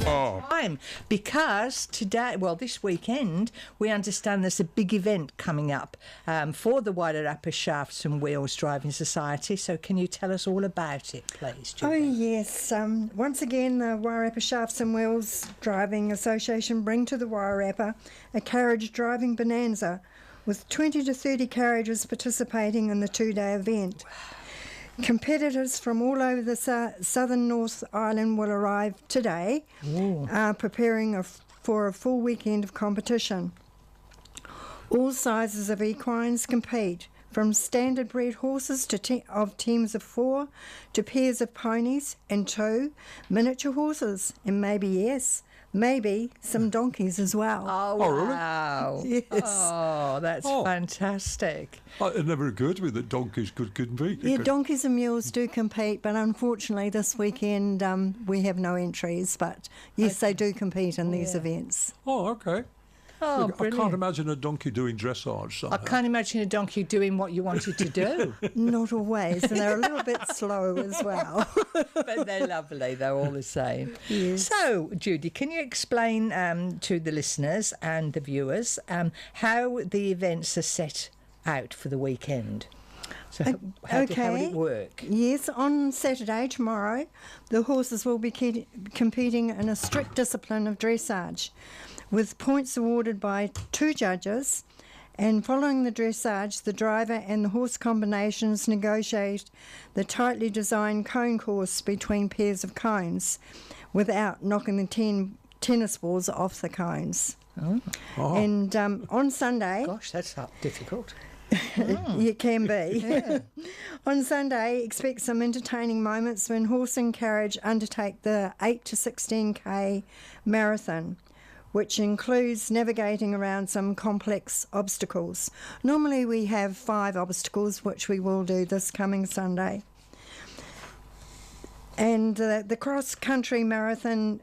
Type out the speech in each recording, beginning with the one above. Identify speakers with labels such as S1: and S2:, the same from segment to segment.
S1: time, because today, well, this weekend, we understand there's a big event coming up for the Wairarapa Shafts and Wheels Driving Society. So can you tell us all about it, please, Judy?
S2: Oh, yes. Once again, the Wairarapa Shafts and Wheels Driving Association bring to the Wairarapa a carriage driving bonanza with 20 to 30 carriages participating in the two-day event. Competitors from all over the southern North Island will arrive today, preparing for a full weekend of competition. All sizes of equines compete, from standard bred horses of teams of 4 to pairs of ponies and 2, miniature horses, and maybe some donkeys as well.
S1: Oh, wow.
S2: Yes.
S1: Oh, that's fantastic.
S3: It never occurred to me that donkeys could compete.
S2: Yeah, donkeys and mules do compete, but unfortunately this weekend we have no entries. But yes, they do compete in these events.
S3: Oh, okay.
S1: Oh,
S3: Look, I
S1: brilliant.
S3: can't imagine a donkey doing dressage somehow.
S1: I can't imagine a donkey doing what you wanted to do.
S2: Not always, and they're a little bit slow as well.
S1: But they're lovely, they're all the same.
S2: Yes.
S1: So, Judy, can you explain to the listeners and the viewers how the events are set out for the weekend? So how would it work?
S2: Yes, on Saturday, tomorrow, the horses will be competing in a strict discipline of dressage, with points awarded by 2 judges, and following the dressage, the driver and the horse combinations negotiate the tightly designed cone course between pairs of cones without knocking the tennis balls off the cones. And on Sunday...
S1: Gosh, that's difficult.
S2: It can be.
S1: Yeah.
S2: On Sunday, expect some entertaining moments when horse and carriage undertake the 8 to 16k marathon, which includes navigating around some complex obstacles. Normally we have 5 obstacles, which we will do this coming Sunday. And the cross-country marathon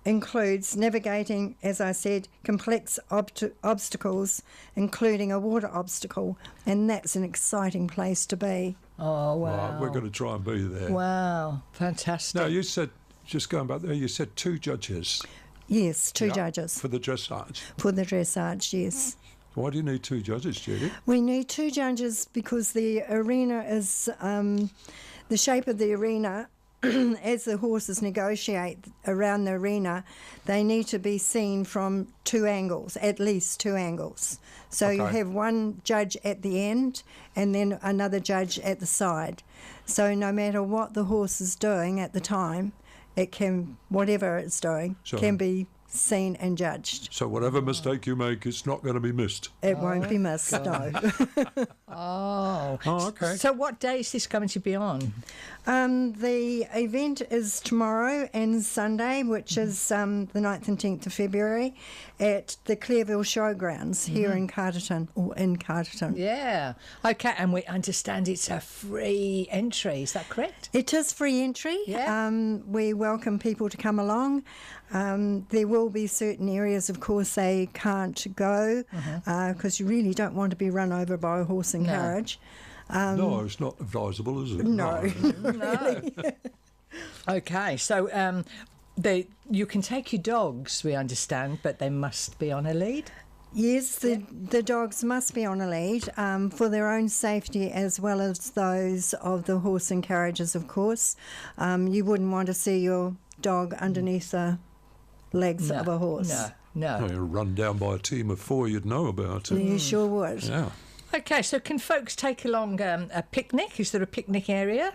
S2: includes navigating, as I said, complex obstacles, including a water obstacle, and that's an exciting place to be.
S1: Oh, wow.
S3: Right, we're going to try and be there.
S1: Wow, fantastic.
S3: Now, you said, just going back there, you said 2 judges.
S2: Yes, 2 judges.
S3: For the dressage.
S2: For the dressage, yes.
S3: Why do you need 2 judges, Judy?
S2: We need 2 judges because the arena is, the shape of the arena, as the horses negotiate around the arena, they need to be seen from 2 angles, at least 2 angles. So you have one judge at the end and then another judge at the side. So no matter what the horse is doing at the time, it can, whatever it's doing, can be seen and judged.
S3: So whatever mistake you make, it's not going to be missed.
S2: It won't be missed, no.
S1: Oh,
S3: okay.
S1: So what day is this going to be on?
S2: The event is tomorrow and Sunday, which is the 9th and 10th of February, at the Clearville Showgrounds here in Carterton, or in Carterton.
S1: Yeah. Okay, and we understand it's a free entry, is that correct?
S2: It is free entry.
S1: Yeah.
S2: We welcome people to come along. There will be certain areas, of course, they can't go because you really don't want to be run over by a horse and carriage.
S3: No, it's not advisable, is it?
S2: No.
S1: No. Okay, so you can take your dogs, we understand, but they must be on a lead?
S2: Yes, the dogs must be on a lead for their own safety as well as those of the horse and carriages, of course. You wouldn't want to see your dog underneath the legs of a horse.
S1: No.
S3: Oh, you're run down by a team of 4, you'd know about it.
S2: You sure would.
S3: Yeah.
S1: Okay, so can folks take along a picnic? Is there a picnic area?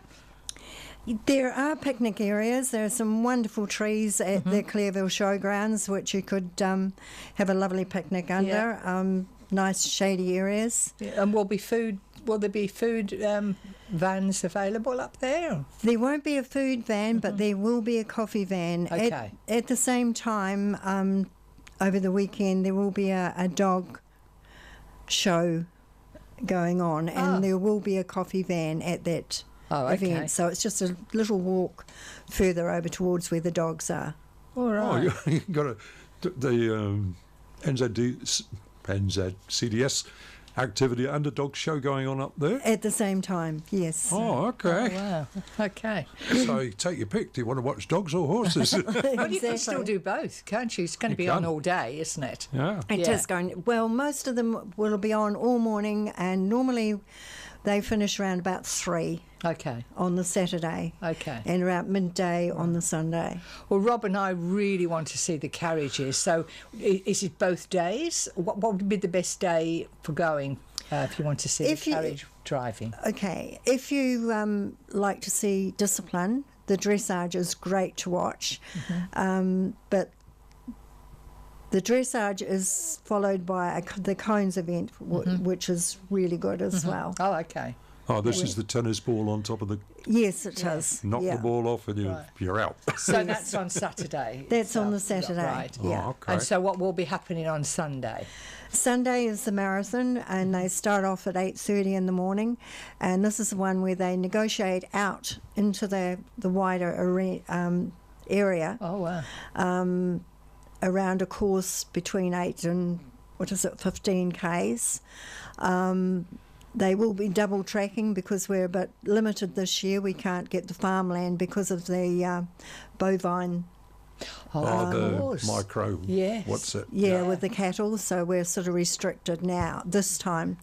S2: There are picnic areas. There are some wonderful trees at the Clearville Showgrounds, which you could have a lovely picnic under. Nice shady areas.
S1: Yeah, and will there be food vans available up there?
S2: There won't be a food van, but there will be a coffee van.
S1: Okay.
S2: At the same time, over the weekend, there will be a dog show going on, and there will be a coffee van at that event. So it's just a little walk further over towards where the dogs are.
S1: All right.
S3: Oh, you've got the NZCDS activity and a dog show going on up there?
S2: At the same time, yes.
S3: Oh, okay.
S1: Oh, wow. Okay.
S3: So you take your pick. Do you want to watch dogs or horses?
S1: Well, you can still do both, can't you? It's going to be on
S3: can.
S1: all day, isn't it?
S3: Yeah.
S2: It
S1: Yeah.
S2: is going. Well, most of them will be on all morning, and normally they finish around about 3
S1: Okay.
S2: on the Saturday,
S1: Okay.
S2: and around midday on the Sunday.
S1: Well, Rob and I really want to see the carriages. So, is it both days? What would be the best day for going if you want to see
S2: If
S1: the
S2: you-
S1: carriage driving?
S2: Okay, if you like to see discipline, the dressage is great to watch, but the dressage is followed by the cones event, which is really good as well.
S1: Oh, okay.
S3: Oh, this is the tennis ball on top of the...
S2: Yes, it is.
S3: Knock
S2: yeah.
S3: the ball off and you're out.
S1: So that's on Saturday.
S2: That's on the
S1: itself,
S2: Saturday.
S1: right?
S3: Oh,
S2: Yeah.
S3: okay.
S1: And so, what will be happening on Sunday?
S2: Sunday is the marathon, and they start off at 8:30 in the morning, and this is the one where they negotiate out into the wider area
S1: Oh, wow.
S2: around a course between 8 and 15 k's. They will be double tracking because we're a bit limited this year. We can't get the farmland because of the bovine.
S1: Oh,
S3: Oh,
S1: of
S3: the
S1: course.
S3: micro...
S1: Yes.
S3: What's it?
S2: Yeah, with the cattle, so we're sort of restricted now, this time,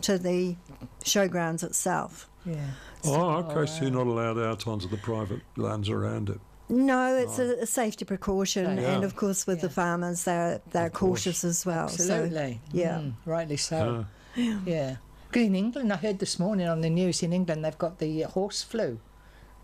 S2: to the showgrounds itself.
S1: Yeah.
S3: Oh, okay. So you're not allowed out onto the private lands around it.
S2: No, it's a safety precaution,
S1: Safe.
S2: and
S3: Yeah.
S2: of course with the farmers, they're cautious as well.
S1: Absolutely.
S2: So, yeah.
S1: Rightly so. Yeah. Because in England, I heard this morning on the news, in England they've got the horse flu.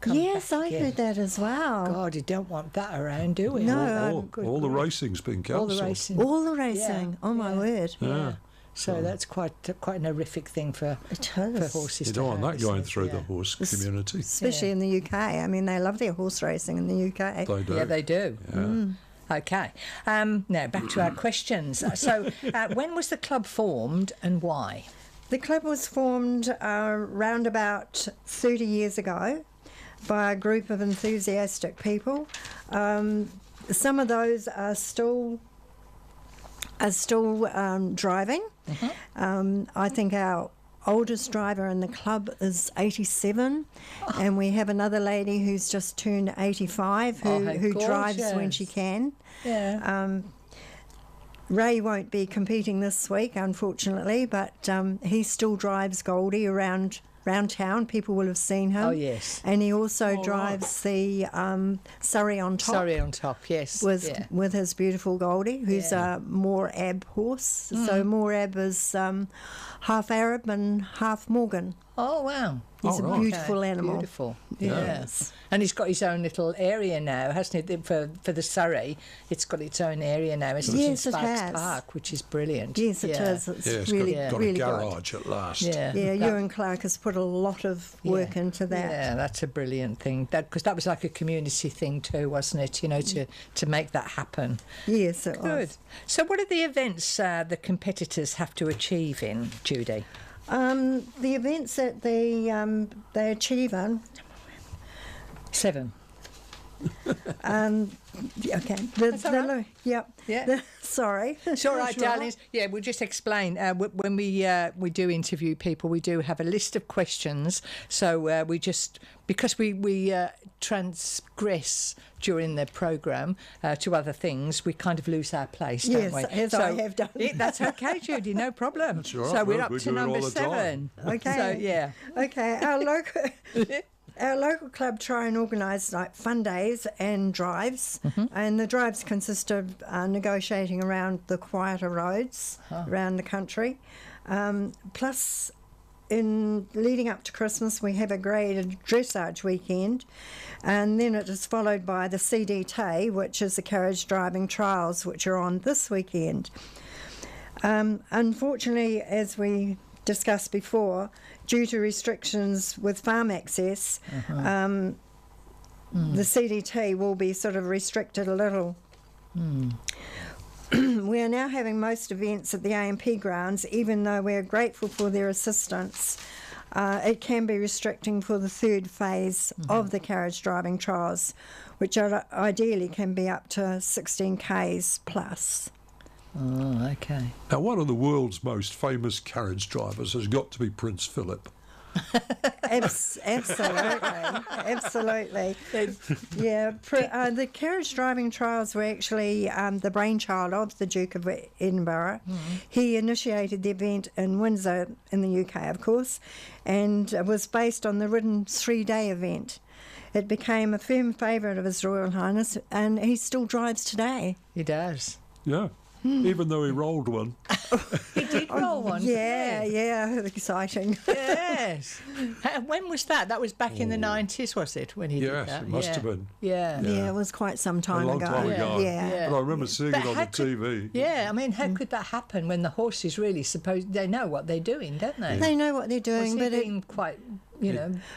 S1: come
S2: Yes,
S1: back
S2: I
S1: again.
S2: heard that as well.
S1: God, you don't want that around, do we?
S2: No,
S3: All the racing's been
S1: all the
S3: cancelled.
S1: racing.
S2: All the racing. Oh my
S1: yeah.
S2: word.
S1: Yeah. So that's quite an horrific thing for
S2: It
S1: for
S2: is.
S1: horses.
S3: You
S1: to
S3: don't want
S1: have,
S3: that
S1: isn't
S3: going
S1: it?
S3: through
S1: Yeah.
S3: the horse community.
S2: Especially in the UK. I mean, they love their horse racing in the UK.
S3: They do.
S1: Yeah, they do.
S3: Yeah.
S1: Okay. Now back to our questions. So, when was the club formed and why?
S2: The club was formed around about 30 years ago by a group of enthusiastic people. Some of those are still driving. I think our oldest driver in the club is 87, and we have another lady who's just turned 85
S1: Oh, how
S2: who drives when
S1: gorgeous.
S2: she can.
S1: Yeah.
S2: Ray won't be competing this week, unfortunately, but he still drives Goldie around town. People will have seen him.
S1: Oh, yes.
S2: And he also drives the Surrey on top.
S1: Sorry, on top. Yes. Yeah.
S2: With his beautiful Goldie, who's
S1: Yeah.
S2: a Moorab horse. So Moorab is half Arab and half Morgan.
S1: Oh, wow.
S2: He's
S3: Oh,
S2: a
S3: right.
S2: beautiful
S1: Okay,
S2: animal.
S1: Beautiful.
S2: Yes.
S1: And he's got his own little area now, hasn't it? For the Surrey, it's got its own area now, isn't
S2: Yes,
S1: it?
S2: it
S1: In Sparks
S2: has.
S1: Park, which is brilliant.
S2: Yes, it
S1: yeah.
S2: is. It's
S3: Yeah, it's
S2: really,
S3: got
S2: really
S3: a
S2: good.
S3: garage at last.
S1: Yeah.
S2: Yeah,
S1: That-
S2: Ewan Clark has put a lot of work into that.
S1: Yeah, that's a brilliant thing. Because that was like a community thing too, wasn't it? You know, to make that happen.
S2: Yes, it
S1: Good.
S2: was.
S1: So, what are the events the competitors have to achieve in, Judy?
S2: The events that they achieve in,
S1: 7.
S2: okay.
S1: That's all right.
S2: Yep.
S1: Yeah.
S2: Sorry.
S1: It's all right, darlings. Yeah, we'll just explain. When we do interview people, we do have a list of questions. So we just, because we transgress during the programme to other things, we kind of lose our place, don't
S2: Yes,
S1: we?
S2: as I have done.
S1: Yeah, that's okay, Judy, no problem.
S3: That's all right,
S1: So we're
S3: well,
S1: up
S3: we
S1: to
S3: do it all
S1: number
S3: the time.
S1: 7.
S2: Okay.
S1: So, yeah.
S2: Okay. Our local club try and organise like fun days and drives, and the drives consist of negotiating around the quieter roads around the country. Plus, in leading up to Christmas, we have a graded dressage weekend, and then it is followed by the CDT, which is the carriage driving trials, which are on this weekend. Unfortunately, as we discussed before, due to restrictions with farm access, the CDT will be sort of restricted a little. We are now having most events at the AMP grounds, even though we're grateful for their assistance. It can be restricting for the third phase of the carriage driving trials, which ideally can be up to 16 k's plus.
S1: Oh, okay.
S3: Now, one of the world's most famous carriage drivers has got to be Prince Philip.
S2: Absolutely. Yeah, the carriage driving trials were actually the brainchild of the Duke of Edinburgh. He initiated the event in Windsor in the UK, of course, and it was based on the written 3-day event. It became a firm favourite of His Royal Highness, and he still drives today.
S1: He does.
S3: Yeah, even though he rolled one.
S1: He did roll one.
S2: Yeah, exciting.
S1: Yes. When was that? That was back in the 90s, was it, when he did that?
S3: Yes, it must have been.
S1: Yeah.
S2: Yeah, it was quite some time
S3: A long
S2: ago.
S3: time ago.
S2: Yeah.
S3: But I remember seeing
S1: But
S3: it on
S1: how
S3: the TV.
S1: Yeah, I mean, how could that happen when the horses really they know what they're doing, don't they?
S2: They know what they're doing,
S1: Was he
S2: but
S1: being quite,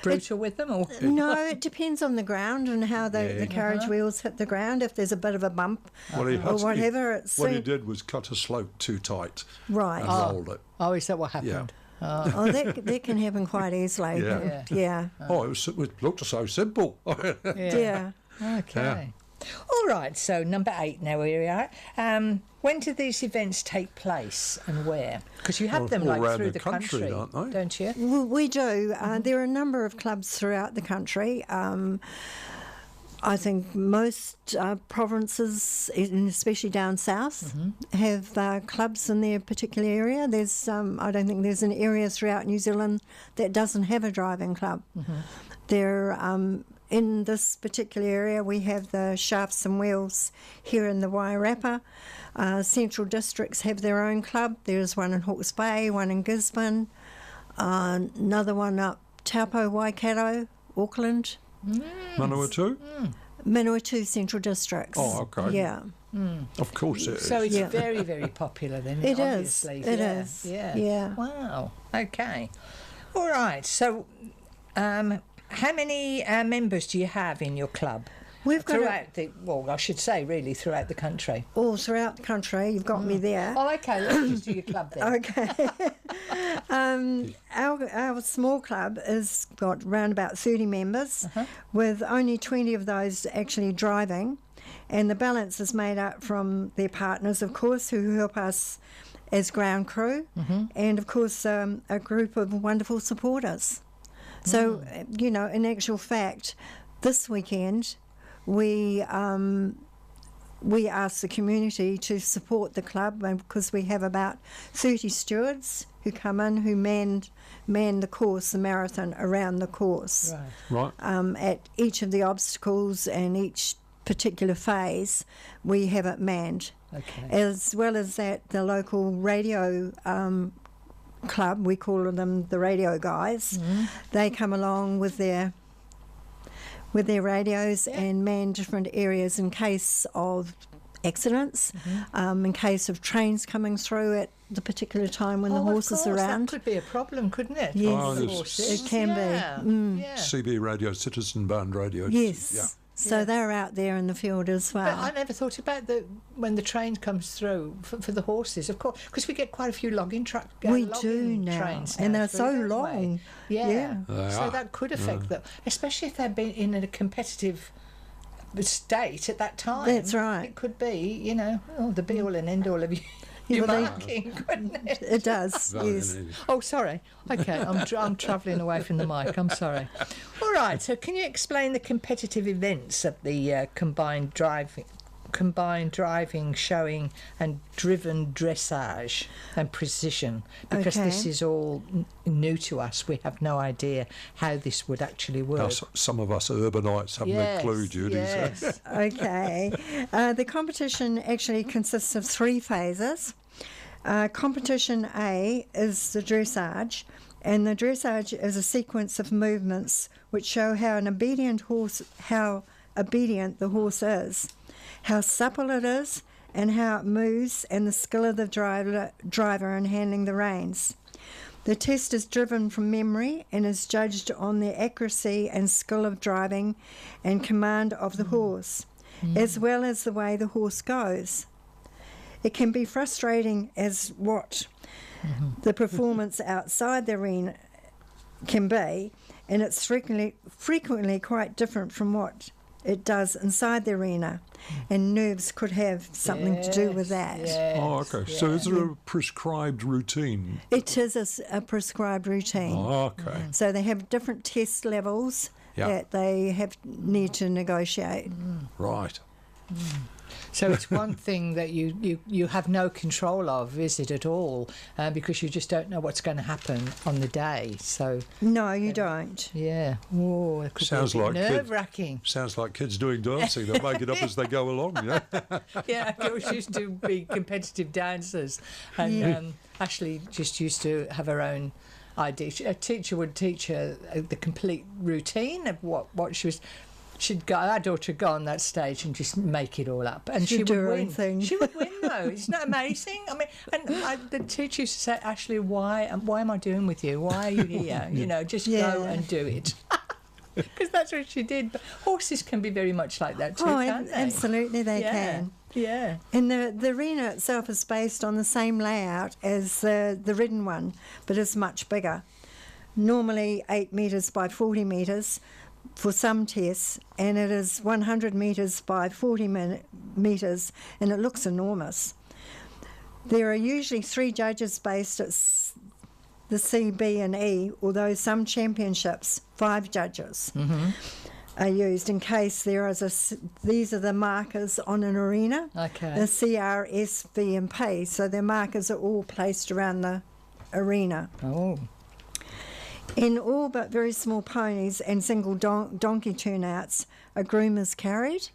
S1: brutal with them? Or
S2: no, it depends on the ground and how the carriage wheels hit the ground. If there's a bit of a bump
S3: What he
S2: or whatever,
S3: what he did was cut a slope too tight
S2: right.
S3: and rolled it.
S1: Oh, is that what happened?
S2: Oh, that can happen quite easily.
S3: Yeah.
S2: Yeah.
S3: It looked so simple.
S2: Yeah.
S1: Okay. All right, so number 8 now where we are. When do these events take place and where? Because you have them
S3: all
S1: like
S3: around
S1: through
S3: the
S1: the
S3: country, aren't they?
S1: don't you?
S2: We do. There are a number of clubs throughout the country. I think most provinces, and especially down south, have clubs in their particular area. There's, I don't think there's an area throughout New Zealand that doesn't have a driving club. There, in this particular area, we have the Shafts and Wheels here in the Wairarapa. Central districts have their own club. There's one in Hawke's Bay, one in Gisborne, another one up Taupo, Waikato, Auckland.
S3: Manawatu?
S2: Manawatu Central Districts.
S3: Oh, okay.
S2: Yeah.
S3: Of course it is.
S1: So it's very, very popular then,
S2: It is.
S1: obviously.
S2: It is. Yeah.
S1: Wow. Okay. All right. So how many members do you have in your club?
S2: We've got
S1: I should say really throughout the country.
S2: all throughout the country. You've got me there.
S1: Oh, okay. Let's just do your club then.
S2: Okay. Our small club has got around about 30 members, with only 20 of those actually driving, and the balance is made up from their partners, of course, who help us as ground crew, and of course a group of wonderful supporters. So, in actual fact, this weekend we asked the community to support the club because we have about 30 stewards who come in who man the course, the marathon around the course.
S3: Right.
S2: At each of the obstacles and each particular phase, we have it manned.
S1: Okay.
S2: As well as that, the local radio club, we call them the radio guys, they come along with their radios and man different areas in case of accidents, in case of trains coming through at the particular time when the horses are around.
S1: That could be a problem, couldn't it?
S2: Yes,
S3: Oh, yes.
S1: Horses.
S2: it can be.
S1: Yeah.
S3: CB radio, citizen band radio.
S2: Yes.
S3: Yeah.
S2: So they're out there in the field as well.
S1: But I never thought about when the train comes through for the horses, of course, because we get quite a few logging trains
S2: and they're so long.
S1: Yeah.
S3: They
S1: So
S3: are.
S1: that could affect them, especially if they've been in a competitive state at that time.
S2: That's right.
S1: It could be, the be all and end all of you.
S2: Yeah,
S1: Your
S2: well,
S1: marking, couldn't it?
S2: It does,
S3: Very
S2: yes.
S3: neat.
S1: Oh, sorry. Okay, I'm travelling away from the mic. I'm sorry. All right. So, can you explain the competitive events of the combined driving, showing, and driven dressage and precision? Because this is all new to us. We have no idea how this would actually work.
S3: Now, some of us urbanites haven't a clue, Judy.
S1: Yes.
S2: Okay. The competition actually consists of 3 phases. Competition A is the dressage, and the dressage is a sequence of movements which show how obedient the horse is, how supple it is, and how it moves, and the skill of the driver in handling the reins. The test is driven from memory and is judged on the accuracy and skill of driving and command of the horse, as well as the way the horse goes. It can be frustrating as what the performance outside the arena can be, and it's frequently quite different from what it does inside the arena, and nerves could have something to do with that.
S1: Yes,
S3: Oh, okay. So is there a prescribed routine?
S2: It is a prescribed routine.
S3: Oh, okay.
S2: So they have different test levels
S3: Yeah.
S2: that they need to negotiate.
S3: Right.
S1: So it's one thing that you have no control of, is it at all? Because you just don't know what's going to happen on the day. So
S2: No, you don't.
S1: yeah, oh, it could
S3: Sounds
S1: be
S3: like kid-
S1: nerve-wracking.
S3: Sounds like kids doing dancing. They make it up as they go along, yeah?
S1: Yeah, girls used to be competitive dancers, and Ashley just used to have her own idea. A teacher would teach her the complete routine of what she was. She'd go. Our daughter would go on that stage and just make it all up, and
S2: She'd
S1: she
S2: do
S1: would
S2: her own
S1: win.
S2: thing.
S1: She would win, though. Isn't that amazing? I mean, and the teacher used to say, "Ashley, why am I doing with you? Why are you here? You know, just go and do it." Because that's what she did. But horses can be very much like that too, can't they?
S2: Absolutely they
S1: Yeah.
S2: can.
S1: Yeah.
S2: And the arena itself is based on the same layout as the ridden one, but it's much bigger. Normally 8 metres by 40 metres for some tests, and it is 100 metres by 40 metres, and it looks enormous. There are usually 3 judges based at the C, B and E, although some championships, 5 judges are used in case there is these are the markers on an arena.
S1: Okay.
S2: The C, R, S, V and P, so the markers are all placed around the arena.
S1: Oh.
S2: In all but very small ponies and single donkey turnouts, a groom is carried,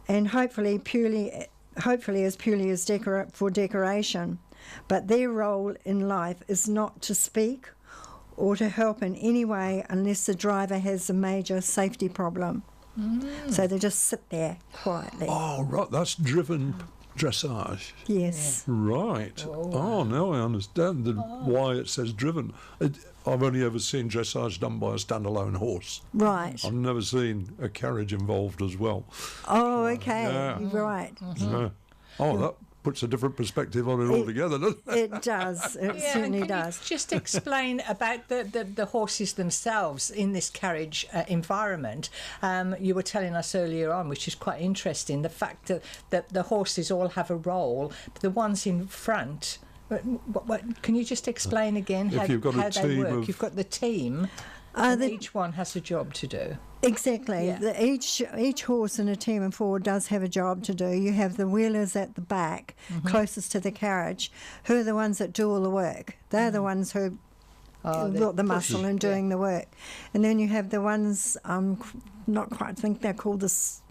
S2: and hopefully as purely as for decoration. But their role in life is not to speak or to help in any way unless the driver has a major safety problem. So they just sit there quietly.
S3: Oh, right. That's driven dressage.
S2: Yes.
S3: Right. Oh, now I understand why it says driven. I've only ever seen dressage done by a standalone horse.
S2: Right.
S3: I've never seen a carriage involved as well.
S2: Oh, okay.
S3: Yeah.
S2: Right.
S3: Yeah. Oh, that puts a different perspective on it altogether, doesn't it?
S2: It does. It
S1: Yeah,
S2: certainly
S1: and can
S2: does.
S1: you just explain about the horses themselves in this carriage environment? You were telling us earlier on, which is quite interesting, the fact that the horses all have a role. The ones in front, can you just explain again
S3: If you've got a
S1: how they
S3: team
S1: work?
S3: of-
S1: You've got the team, and
S2: the-
S1: each one has a job to do.
S2: Exactly.
S1: Yeah.
S2: Each horse in a team of 4 does have a job to do. You have the wheelers at the back, closest to the carriage, who are the ones that do all the work. They're the ones who got the muscle in doing the work. And then you have the ones, not quite think they're called this.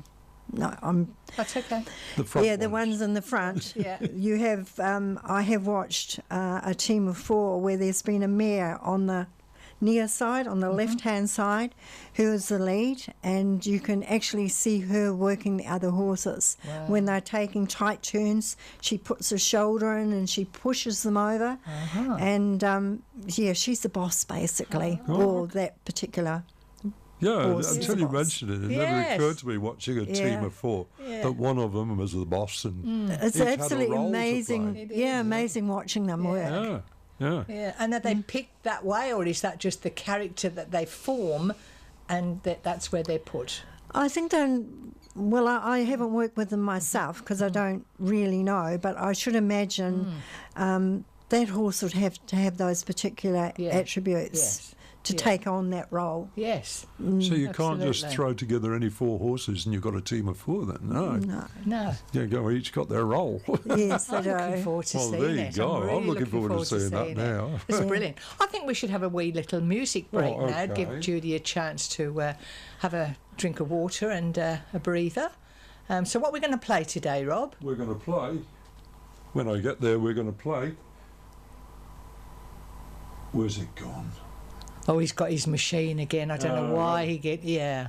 S2: No,
S1: That's okay.
S3: The front
S2: the ones in the front.
S1: Yeah.
S2: You have. I have watched a team of 4 where there's been a mare on the near side, on the left-hand side, who is the lead, and you can actually see her working the other horses.
S1: Wow.
S2: When they're taking tight turns, she puts her shoulder in and she pushes them over. And she's the boss basically, or that particular.
S3: Yeah,
S2: horse
S3: until you
S2: boss.
S3: mentioned it, it
S1: Yes.
S3: never occurred to me watching a team
S2: Yeah.
S3: of 4
S1: Yeah.
S3: that one of them was the boss and
S2: It's
S3: each had a
S2: absolutely
S3: role to
S2: amazing.
S3: play.
S1: It
S2: Yeah,
S1: is.
S2: amazing watching them work.
S3: Yeah, yeah.
S1: Yeah, and are they picked that way, or is that just the character that they form, and that's where they're put?
S2: I think well, I haven't worked with them myself because I don't really know, but I should imagine that horse would have to have those particular attributes
S1: Yes.
S2: to
S1: Yeah.
S2: take on that role.
S1: Yes.
S3: So you can't just
S1: Absolutely.
S3: throw together any 4 horses and you've got a team of 4 then, no.
S2: No.
S1: No.
S3: Yeah, go, each got their role.
S2: Yes, they
S1: I'm looking
S2: do.
S1: forward to
S3: Well,
S1: seeing
S3: there you
S1: it.
S3: go.
S1: I'm,
S3: I'm
S1: really
S3: looking forward to seeing that
S1: it.
S3: now.
S1: It's brilliant. I think we should have a wee little music break
S3: Oh,
S1: now.
S3: okay.
S1: Give Judy a chance to have a drink of water and a breather. So what we're going to play today, Rob?
S3: We're going to play. When I get there, we're going to play. Where's it gone?
S1: Oh, he's got his machine again. I don't know why he get. Yeah,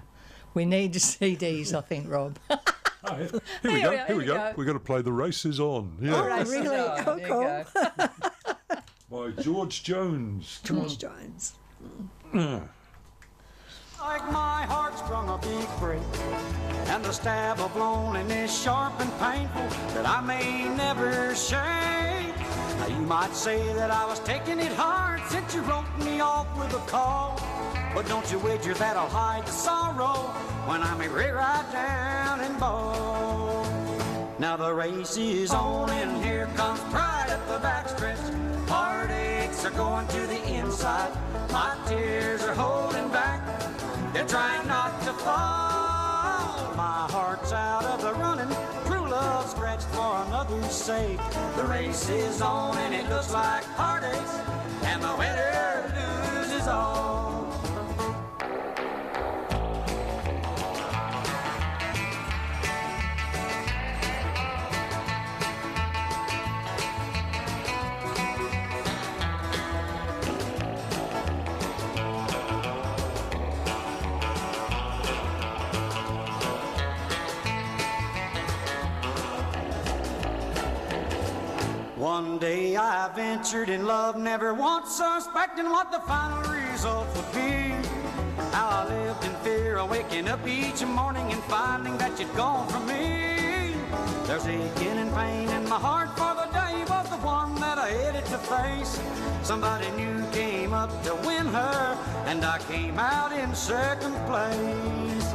S1: we need the CDs. I think, Rob.
S3: Oh, here
S1: Here
S3: we
S1: we
S3: go.
S1: are,
S3: Here we go. We're going to play The Races On. Yeah.
S1: Race is
S2: really?
S1: on.
S2: Oh,
S1: There you
S2: cool.
S1: go.
S3: By George Jones. Come
S2: George Jones.
S3: on.
S4: Like my heart sprung a big break, and the stab of loneliness sharp and painful that I may never shake. Now you might say that I was taking it hard since you wrote me off with a call. But don't you wager that'll hide the sorrow when I may rear right down and bow. Now the race is on and here comes pride up the backstretch. Heartaches are going to the inside. My tears are holding back. They're trying not to fall. My heart's out of the running. True love scratched for another's sake. The race is on and it looks like heartaches, and the winner loses all. One day I ventured in love, never once suspecting what the final result would be. How I lived in fear of waking up each morning and finding that you'd gone from me. There's aching and pain in my heart, for the day was the one that I headed to face. Somebody new came up to win her, and I came out in second place.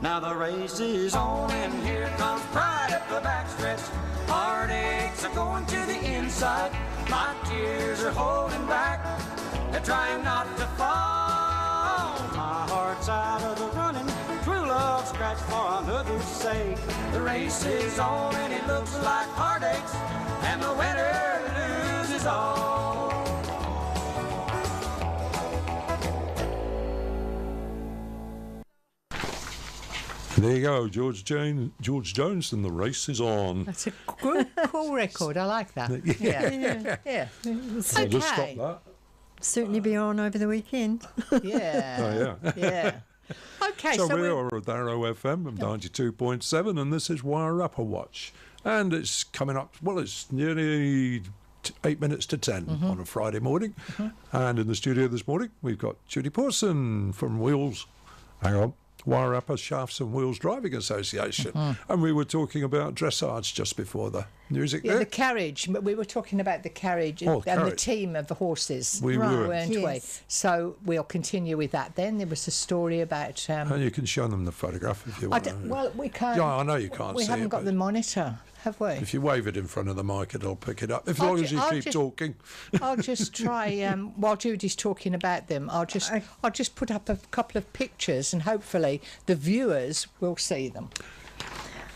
S4: Now the race is on and here comes pride up the backstretch. Heartaches are going to the inside. My tears are holding back. They're trying not to fall. My heart's out of the running. True love scratched for another's sake. The race is on and it looks like heartaches, and the winner loses all.
S3: There you go, George Jones, and the race is on.
S1: That's a cool record. I like that. Yeah.
S3: I'll just stop that.
S2: Certainly be on over the weekend.
S1: Yeah.
S3: Oh, yeah.
S1: Yeah. Okay,
S3: So we
S1: we're-
S3: are at Arrow FM of 92.7, and this is Wairarapawatch. And it's coming up, well, it's nearly 8 minutes to 10 on a Friday morning. And in the studio this morning, we've got Judy Pawson from Wairarapa Shafts and Wheels Driving Association. And we were talking about dressage just before the music
S1: Yeah,
S3: there.
S1: the carriage. But we were talking about the carriage and the
S3: carriage.
S1: team of the horses.
S3: We were.
S1: Weren't we?
S2: Yes.
S1: So we'll continue with that then. There was a story about...
S3: And you can show them the photograph if you want.
S1: well, we can't...
S3: Yeah, I know you can't
S1: We
S3: see
S1: haven't
S3: it,
S1: got
S3: but
S1: the monitor, have we?
S3: if you wave it in front of the mic, it'll pick it up. As
S1: I'll
S3: long
S1: ju-
S3: as you
S1: I'll
S3: keep
S1: just-
S3: talking.
S1: I'll just try, while Judy's talking about them, I'll just put up a couple of pictures and hopefully the viewers will see them.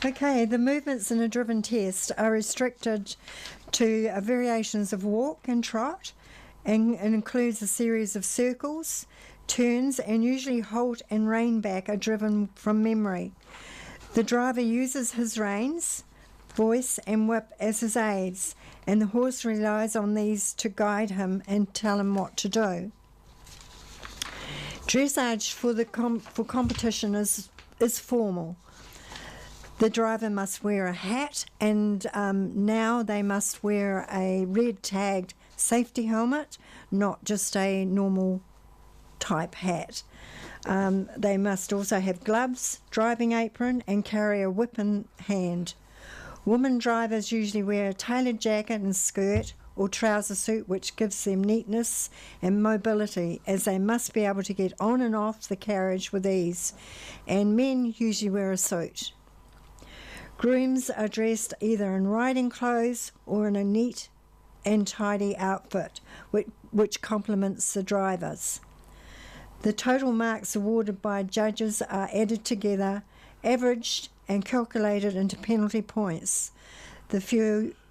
S2: Okay, the movements in a driven test are restricted to variations of walk and trot, and it includes a series of circles, turns, and usually halt and rein back are driven from memory. The driver uses his reins, voice and whip as his aids, and the horse relies on these to guide him and tell him what to do. Dressage for competition is formal. The driver must wear a hat, and now they must wear a red tagged safety helmet, not just a normal type hat. They must also have gloves, driving apron, and carry a whip in hand. Women drivers usually wear a tailored jacket and skirt or trouser suit, which gives them neatness and mobility, as they must be able to get on and off the carriage with ease. And men usually wear a suit. Grooms are dressed either in riding clothes or in a neat and tidy outfit, which complements the drivers. The total marks awarded by judges are added together, averaged and calculated into penalty points. The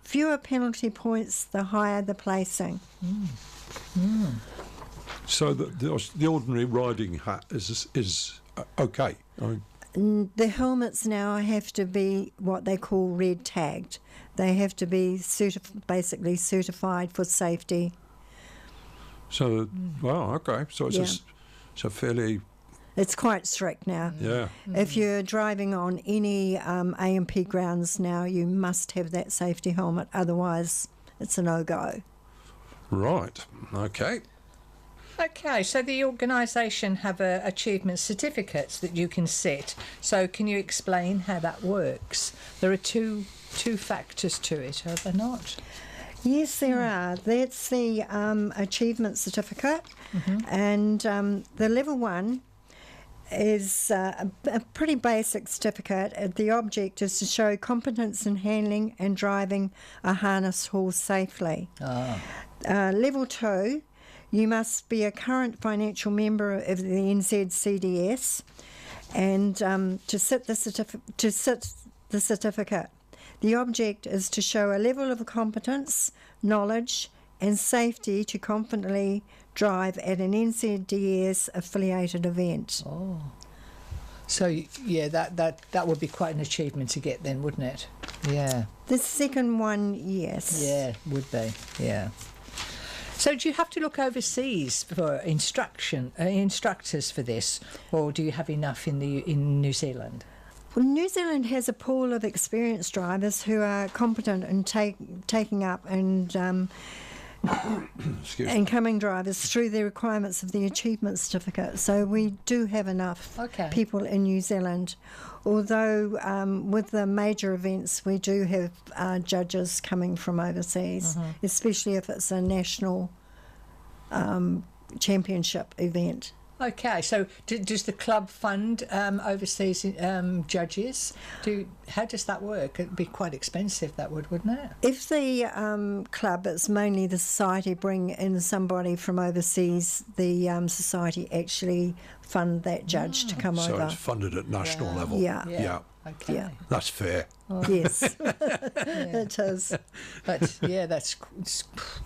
S2: fewer penalty points, the higher the placing.
S3: So the ordinary riding hat is okay. I mean,
S2: The helmets now have to be what they call red tagged. They have to be basically certified for safety.
S3: so, wow, okay. So it's a fairly,
S2: It's quite strict now.
S3: yeah.
S2: If you're driving on any AMP grounds now, you must have that safety helmet. Otherwise, it's a no-go.
S3: Right, okay.
S1: Okay, so the organisation have achievement certificates that you can set. So can you explain how that works? There are two factors to it, are there not?
S2: Yes, there are. That's the achievement certificate, and the level 1 is a pretty basic certificate. The object is to show competence in handling and driving a harnessed horse safely. Level 2, you must be a current financial member of the NZCDS, and to sit the certificate. The object is to show a level of competence, knowledge and safety to confidently drive at an NZDS affiliated event.
S1: Oh. So, yeah, that would be quite an achievement to get then, wouldn't it? Yeah.
S2: The second one, yes.
S1: Yeah, would be, yeah. So do you have to look overseas for instructors for this, or do you have enough in New Zealand?
S2: Well, New Zealand has a pool of experienced drivers who are competent in taking up and incoming drivers through the requirements of the achievement certificate. So we do have enough people in New Zealand. Although with the major events, we do have judges coming from overseas, especially if it's a national championship event.
S1: Okay, so does the club fund overseas judges? How does that work? It'd be quite expensive, that would, wouldn't it?
S2: If the club, it's mainly the society, bring in somebody from overseas, the society actually fund that judge to come over.
S3: So it's funded at national level.
S2: Yeah.
S1: Okay.
S2: Yeah.
S3: That's fair.
S2: Yes, it is.
S1: But yeah, it's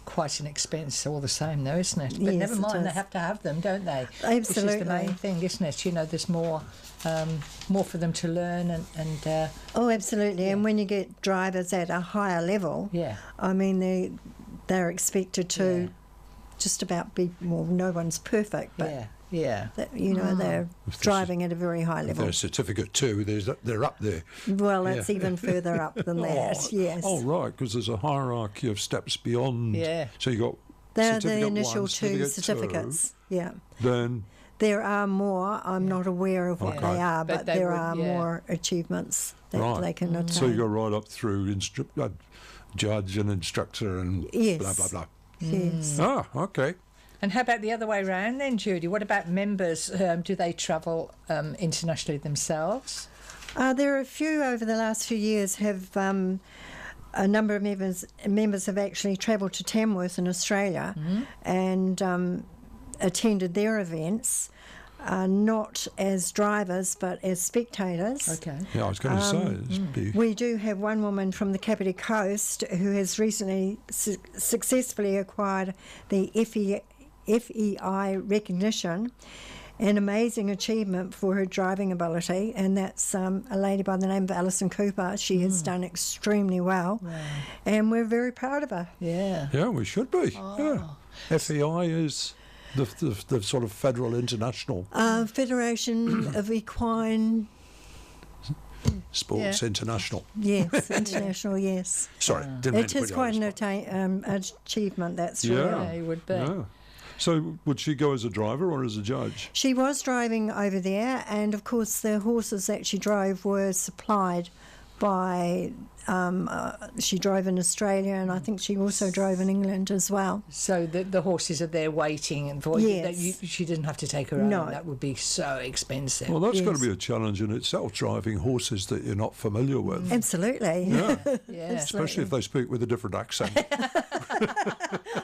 S1: quite an expense all the same, though, isn't it? But
S2: Yes,
S1: never mind,
S2: it
S1: they
S2: is.
S1: have to have them, don't they?
S2: Absolutely.
S1: This is the main thing, isn't it? You know, there's more for them to learn and
S2: Oh, absolutely. And when you get drivers at a higher level, I mean, they're expected to just about be, well, no one's perfect, but they're driving at a very high level.
S3: Their certificate 2, they're up there.
S2: Well, it's even further up than that, yes.
S3: Oh, right, because there's a hierarchy of steps beyond.
S1: Yeah.
S3: So you got
S2: They're
S3: certificate
S2: the initial
S3: 1,
S2: two
S3: certificate
S2: certificates,
S3: 2,
S2: yeah.
S3: Then
S2: There are more. I'm not aware of what they are,
S1: But
S2: but
S1: they
S2: there
S1: would,
S2: are more achievements that they can attain.
S3: So you go right up through judge and instructor and
S2: Yes.
S3: blah, blah, blah.
S2: Yes.
S3: Ah, okay.
S1: And how about the other way around then, Judy? What about members? Do they travel internationally themselves?
S2: There are a few over the last few years have a number of members have actually travelled to Tamworth in Australia and attended their events, not as drivers but as spectators.
S1: Okay.
S3: Yeah, I was going to say. It's big.
S2: We do have one woman from the Kapiti Coast who has recently successfully acquired the FEI recognition, an amazing achievement for her driving ability, and that's a lady by the name of Alison Cooper. She has done extremely well, and we're very proud of her.
S1: Yeah.
S3: Yeah, we should be. Yeah. FEI is the sort of federal international
S2: Federation of Equine.
S3: Sports International.
S2: Yes, international, yes.
S3: Sorry, didn't mean
S2: It
S3: to
S2: is
S3: put
S2: quite
S3: you on
S2: an
S3: the spot.
S2: achievement, that's
S3: Yeah.
S2: true.
S1: Yeah, it would be.
S3: Yeah. So would she go as a driver or as a judge?
S2: She was driving over there, and of course the horses that she drove were supplied by, she drove in Australia, and I think she also drove in England as well.
S1: So the horses are there waiting, and she didn't have to take her own.
S2: No.
S1: That would be so expensive.
S3: Well, that's got to
S2: Yes.
S3: be a challenge in itself, driving horses that you're not familiar with.
S2: Absolutely.
S3: Yeah,
S1: Yeah.
S3: especially if they speak with a different accent.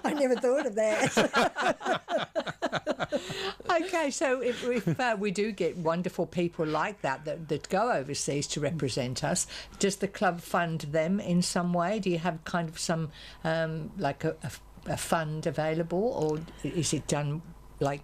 S2: I never thought of that.
S1: Okay, so if we do get wonderful people like that go overseas to represent us, does the club fund them in some way? Do you have kind of some like a fund available, or is it done like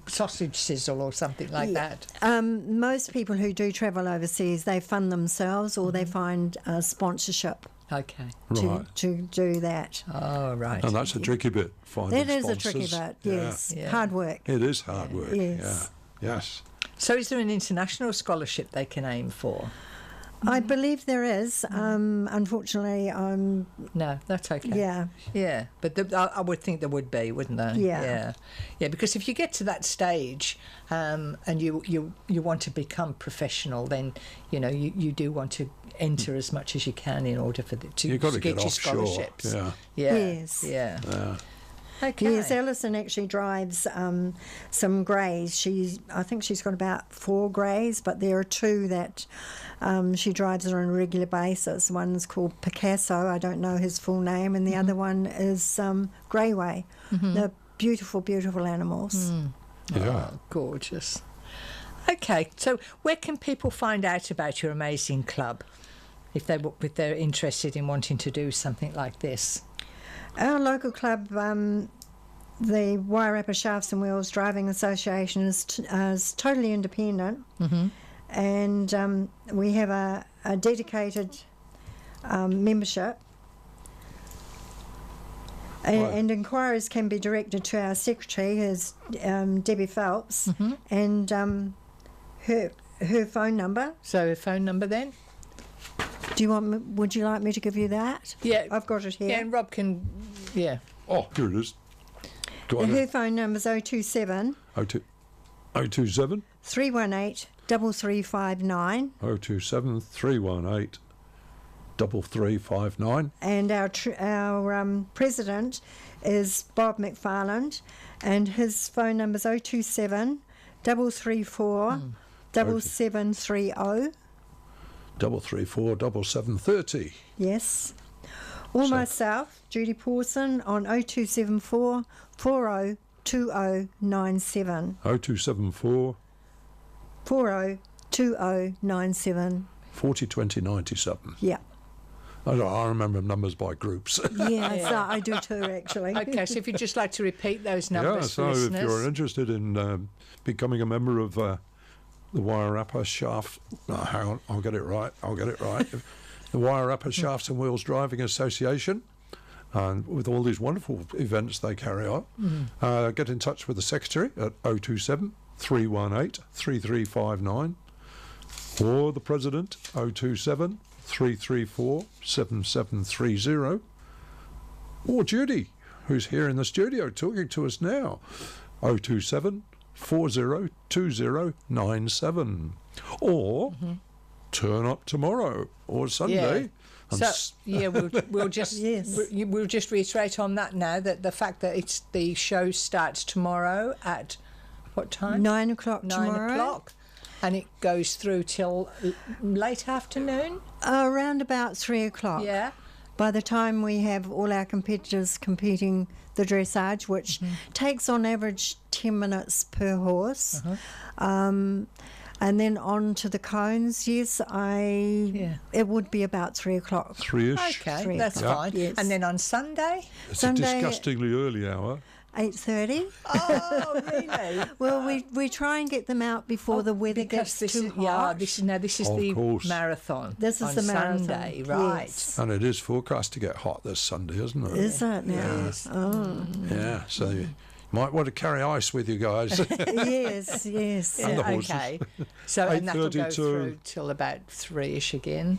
S1: sausage sizzle or something like that?
S2: Most people who do travel overseas, they fund themselves or they find sponsorship
S1: Okay.
S3: Right.
S2: to do that.
S1: Oh, right.
S3: And that's a tricky bit, finding
S2: That is a
S3: sponsors.
S2: tricky bit,
S3: Yeah.
S2: yes.
S1: Yeah.
S2: Hard work.
S3: It is hard work.
S2: Yes.
S3: Yeah. Yes.
S1: So is there an international scholarship they can aim for?
S2: I believe there is. Unfortunately,
S1: No, that's okay.
S2: yeah.
S1: Yeah, but I would think there would be, wouldn't there?
S2: Yeah.
S1: Yeah. Because if you get to that stage, and you want to become professional, then you do want to enter as much as you can in order for
S3: You've got to
S1: get
S3: get
S1: your
S3: offshore.
S1: scholarships.
S3: Yeah.
S2: Yes.
S1: Yeah. Okay.
S2: Yes, Alison actually drives some greys. I think she's got about 4 greys, but there are 2 that she drives on a regular basis. One's called Picasso, I don't know his full name, and the other one is Greyway. They're beautiful, beautiful animals.
S3: Yeah.
S1: Oh, gorgeous. Okay, so where can people find out about your amazing club if they're interested in wanting to do something like this?
S2: Our local club, the Wairarapa Shafts and Wheels Driving Association, is totally independent, and we have a dedicated membership. And inquiries can be directed to our secretary, who's Debbie Phelps, and her phone number.
S1: So a phone number then?
S2: Would you like me to give you that?
S1: Yeah.
S2: I've got it here.
S1: Yeah, and Rob can, yeah.
S3: Oh, here it is. Go on.
S2: Her phone number is 027
S3: 027
S2: 318 3359.
S3: 027 318 3359.
S2: And our president is Bob McFarland, and his phone number is 027 334 7730.
S3: 334 7730.
S2: Yes. Or myself, Judy Pawson, on 0274 402097.
S3: 0274
S2: 402097.
S3: 402097.
S2: Yeah.
S3: I remember numbers by groups.
S2: Yeah, so I do too, actually.
S1: Okay, so if you'd just like to repeat those numbers
S3: so
S1: for listeners.
S3: if you're interested in becoming a member of the Wairarapa Shaft, hang on, I'll get it right. The Wairarapa Shafts and Wheels Driving Association, and with all these wonderful events they carry on, get in touch with the secretary at 027 318 3359, or the president 027 334 7730, or Judy, who's here in the studio talking to us now, 027 402097, or turn up tomorrow or Sunday.
S1: So we'll just we'll just reiterate on that now, that the fact that the show starts tomorrow at what time?
S2: 9 o'clock
S1: 9
S2: tomorrow.
S1: o'clock, and it goes through till late afternoon.
S2: Around about 3 o'clock.
S1: Yeah.
S2: By the time we have all our competitors competing the dressage, which takes on average 10 minutes per horse, and then on to the cones. Yes, it would be about 3 o'clock.
S3: 3-ish.
S1: Okay, that's fine.
S2: Yes.
S1: And then on Sunday?
S3: It's
S2: Sunday,
S3: a disgustingly early hour.
S2: 8:30.
S1: Oh, really?
S2: Well, we try and get them out before the weather gets too hot.
S1: This is
S3: Of
S1: the
S3: course.
S1: marathon.
S2: This is
S1: on
S2: the marathon.
S1: Sunday, right?
S2: Yes.
S3: And it is forecast to get hot this Sunday, isn't it?
S2: Is it now?
S1: Yes.
S2: Oh.
S3: Yeah, so you might want to carry ice with you guys.
S2: Yes, yes.
S3: And the horses.
S1: Okay. So and that'll go
S3: 8:30
S1: through till about 3-ish again.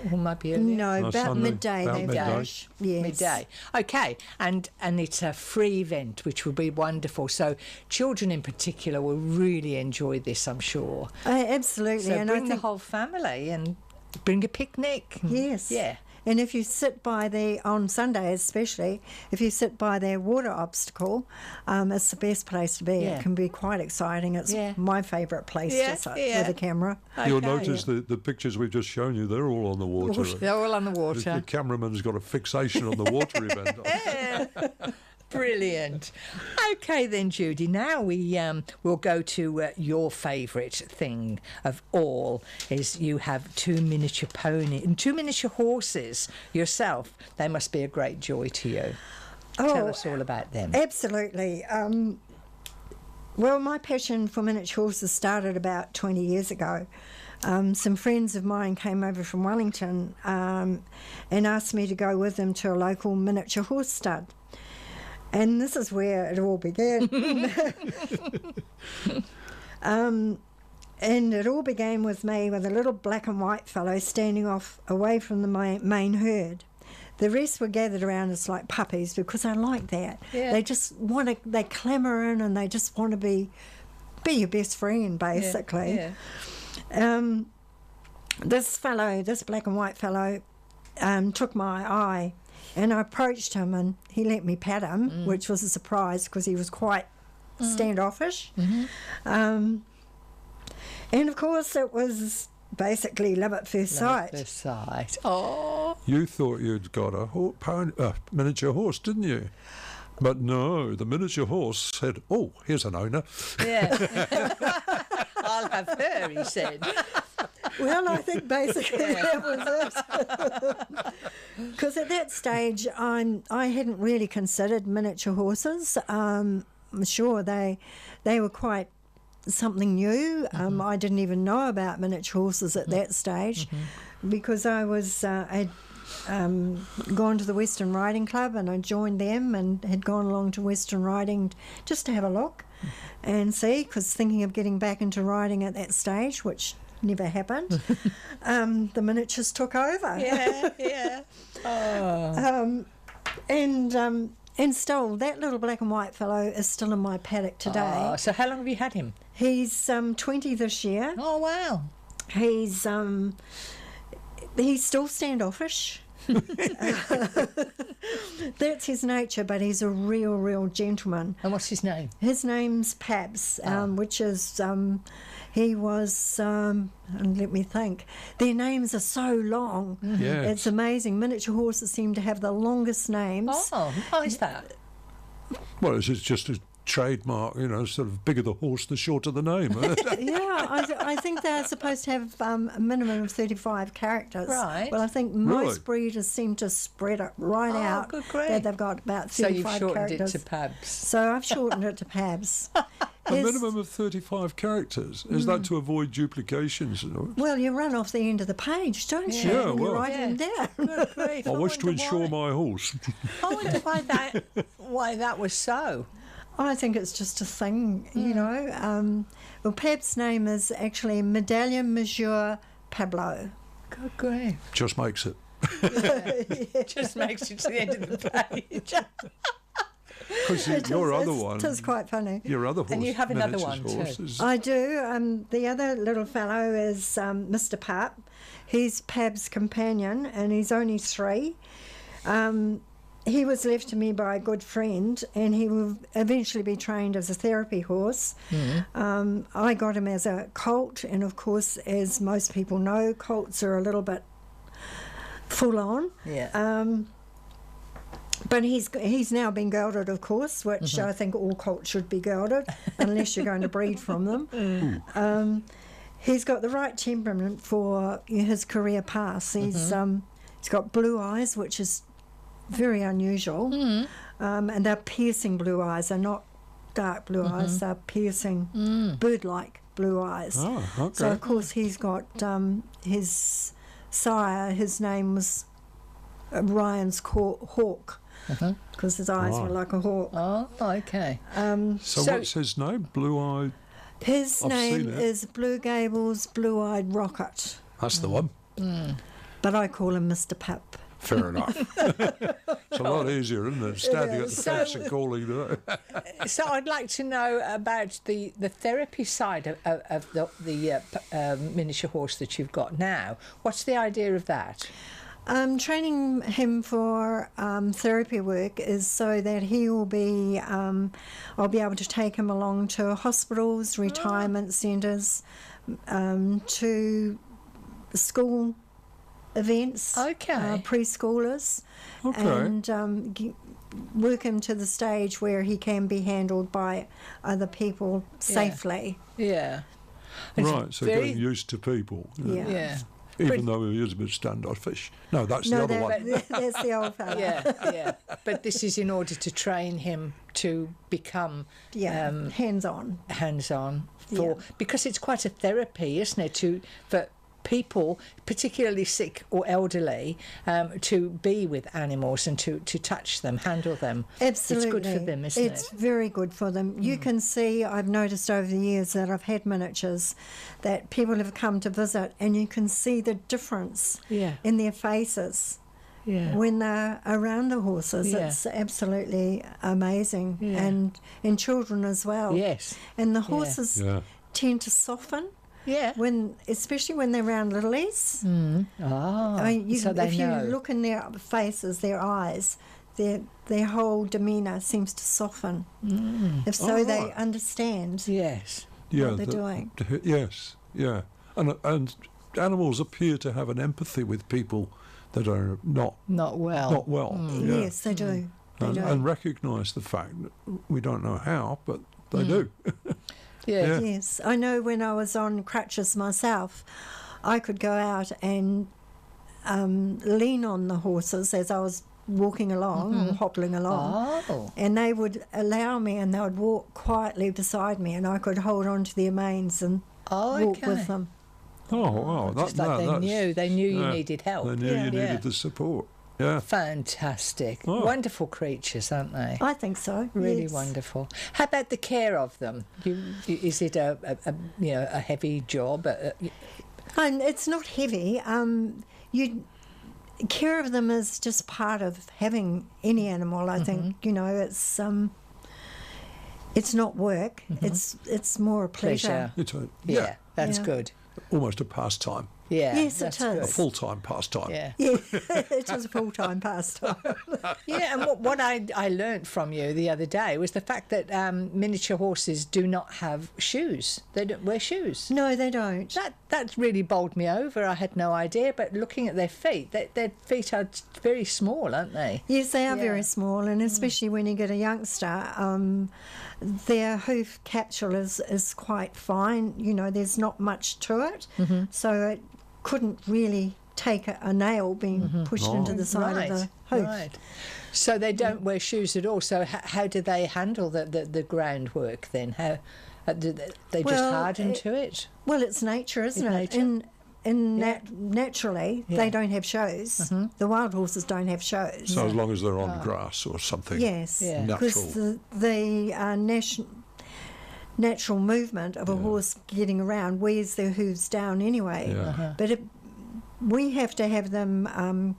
S1: Or might be earlier.
S2: No, about
S3: Sunday,
S2: midday
S3: about
S2: they
S3: midday.
S2: finish. Yes.
S1: Midday. Okay, and it's a free event, which will be wonderful. So children in particular will really enjoy this, I'm sure.
S2: Absolutely.
S1: So
S2: and
S1: bring
S2: I
S1: the
S2: think,
S1: whole family and bring a picnic.
S2: yes.
S1: Yeah.
S2: And if you sit by on Sundays especially, if you sit by their water obstacle, it's the best place to be.
S1: Yeah.
S2: It can be quite exciting. It's my favourite place
S1: Yeah,
S2: to sit
S1: yeah.
S2: with a camera.
S3: You'll
S1: Okay.
S3: notice the pictures we've just shown you, they're all on the water.
S1: They're all on the
S3: The
S1: water.
S3: cameraman's got a fixation on the water event.
S1: Brilliant. Okay then, Judy. Now we'll go to your favourite thing of all. Is you have 2 miniature horses yourself. They must be a great joy to you. Tell us all about them.
S2: Absolutely. Well, my passion for miniature horses started about 20 years ago. Some friends of mine came over from Wellington and asked me to go with them to a local miniature horse stud. And this is where it all began. And it all began with me with a little black and white fellow standing off away from the main herd. The rest were gathered around us like puppies because I like that.
S1: Yeah.
S2: They just want to, they clamour in and they just want to be your best friend, basically.
S1: Yeah.
S2: This black and white fellow, took my eye, and I approached him and he let me pat him, which was a surprise because he was quite standoffish. And of course it was basically love at first sight.
S1: Love at first sight. Oh.
S3: You thought you'd got a miniature horse, didn't you? But no, the miniature horse said, "Oh, here's an owner."
S1: Yeah. I'll have her, he said.
S2: Well, I think basically that was it. Because at that stage, I hadn't really considered miniature horses. I'm sure they were quite something new. I didn't even know about miniature horses at that stage because I'd gone to the Western Riding Club and I joined them and had gone along to Western Riding just to have a look and see, because thinking of getting back into riding at that stage, which never happened. The miniatures took over.
S1: Yeah. Oh.
S2: And still, that little black and white fellow is still in my paddock today.
S1: Oh, so how long have you had him?
S2: He's 20 this year.
S1: Oh, wow.
S2: He's still standoffish. That's his nature, but he's a real gentleman.
S1: And what's his name?
S2: His name's Pabs, which is he was. And let me think. Their names are so long.
S3: Yes.
S2: It's amazing. Miniature horses seem to have the longest names.
S1: Oh, why is that?
S3: Well, it's just a trademark, sort of bigger the horse, the shorter the name.
S2: Yeah, I think they're supposed to have a minimum of 35 characters.
S1: Right.
S2: Well, I think most breeders seem to spread it right out.
S1: Good grief.
S2: That they've got about 35
S1: So you've shortened
S2: characters.
S1: it to Pabs.
S2: So I've shortened it to Pabs.
S3: A minimum of 35 characters. Is that to avoid duplications?
S2: Well, you run off the end of the page, don't you?
S3: Yeah,
S2: And you
S3: well.
S2: write them down.
S1: Good grief.
S3: I wish to
S1: wonder
S3: insure
S1: why.
S3: my horse.
S1: I wonder why that was so.
S2: I think it's just a thing, you know. Well, Pab's name is actually Medallion Monsieur Pablo.
S1: Good grief.
S3: Just makes it.
S1: Just makes it to the end of the page.
S3: Because your other one,
S2: It is quite funny.
S3: your other horse,
S1: And you have another
S3: miniatures
S1: one too.
S3: horse is-
S2: I do. The other little fellow is Mr. Pup. He's Pab's companion, and he's only 3. He was left to me by a good friend, and he will eventually be trained as a therapy horse. I got him as a colt, and of course, as most people know, colts are a little bit full on.
S1: Yeah.
S2: But he's now been gelded, of course, which I think all colts should be gelded, unless you're going to breed from them. He's got the right temperament for his career path. He's got blue eyes, which is very unusual, and they're piercing blue eyes. They're not dark blue eyes. They're piercing, bird-like blue eyes.
S3: Oh, okay.
S2: So of course he's got his sire. His name was Ryan's Hawk, because his eyes were like a hawk.
S1: Oh, okay.
S3: So what's his name? Blue-eyed?
S2: His
S3: I've
S2: name
S3: seen it.
S2: is Blue Gable's Blue-Eyed Rocket,
S3: That's the one.
S2: but I call him Mr. Pup.
S3: Fair enough. It's a lot easier, isn't it? Standing at the fence and calling it.
S1: So I'd like to know about the therapy side of the miniature horse that you've got now. What's the idea of that?
S2: Training him for therapy work is so that he will be, I'll be able to take him along to hospitals, retirement centres, to school events,
S1: Okay.
S2: preschoolers,
S3: Okay.
S2: and work him to the stage where he can be handled by other people safely.
S1: Yeah. It's
S3: Right, so
S1: very-
S3: getting used to people.
S2: Yeah.
S1: Yeah.
S3: Even though he is a bit standoffish. No, that's the
S2: No,
S3: other one.
S2: that's the old fella.
S1: Yeah. But this is in order to train him to become
S2: Hands-on.
S1: hands-on because it's quite a therapy, isn't it, for people, particularly sick or elderly, to be with animals and to touch them, handle them.
S2: Absolutely.
S1: It's good for them, isn't
S2: It's
S1: it?
S2: very good for them. You can see, I've noticed over the years that I've had miniatures that people have come to visit, and you can see the difference
S1: Yeah.
S2: in their faces.
S1: Yeah.
S2: When they're around the horses.
S1: Yeah.
S2: It's absolutely amazing.
S1: Yeah.
S2: And in children as well.
S1: Yes.
S2: And the horses
S3: Yeah.
S2: tend to soften,
S1: Yeah.
S2: especially when they're around littlies.
S1: Oh,
S2: I mean,
S1: so they
S2: if
S1: know.
S2: you look in their faces, their eyes, their whole demeanour seems to soften. If so,
S3: Oh,
S2: they
S3: right.
S2: understand
S1: Yes.
S2: what they're doing.
S3: Yes, yeah. And animals appear to have an empathy with people that are not
S1: Not well.
S3: Yeah.
S2: Yes, they do. They do.
S3: And recognise the fact that we don't know how, but they do.
S1: Yeah.
S3: Yeah.
S2: Yes, I know when I was on crutches myself, I could go out and lean on the horses as I was walking along or hobbling along.
S1: Oh.
S2: And they would allow me, and they would walk quietly beside me, and I could hold on to their manes and
S1: Oh,
S2: walk
S1: okay.
S2: with them.
S3: Oh, wow.
S1: Just like they knew you needed help.
S3: They knew
S1: Yeah.
S3: you needed the support. Yeah.
S1: Fantastic.
S3: Oh.
S1: Wonderful creatures, aren't they?
S2: I think so.
S1: Really
S2: yes.
S1: wonderful. How about the care of them? Is it a heavy job?
S2: And it's not heavy. Care of them is just part of having any animal. I think it's not work. It's more a pleasure.
S3: It's a,
S1: Yeah, that's
S2: Yeah.
S1: good.
S3: almost a pastime,
S1: Yeah,
S2: Yes, it
S1: that's
S2: is.
S3: a
S1: good.
S3: full-time pastime.
S1: Yeah.
S2: Yeah, it is a full-time pastime.
S1: Yeah, and what I learnt from you the other day was the fact that miniature horses do not have shoes. They don't wear shoes.
S2: No, they don't.
S1: That really bowled me over. I had no idea. But looking at their feet, their feet are very small, aren't they?
S2: Yes, they are
S1: Yeah.
S2: very small, and especially when you get a youngster, their hoof capsule is quite fine. There's not much to it, so it couldn't really take a nail being pushed into the side of the hoof.
S1: Right. So they don't wear shoes at all. So how do they handle the groundwork then? How do they just
S2: Well,
S1: harden to it?
S2: Well, it's nature, isn't
S1: It's
S2: it?
S1: nature.
S2: Naturally,
S1: Yeah.
S2: they don't have shows. The wild horses don't have shows.
S3: So as long as they're on grass or something
S2: Yes,
S1: Yeah.
S2: because
S3: natural.
S2: the natural movement of a horse getting around wears their hooves down anyway.
S3: Yeah.
S2: But we have to have them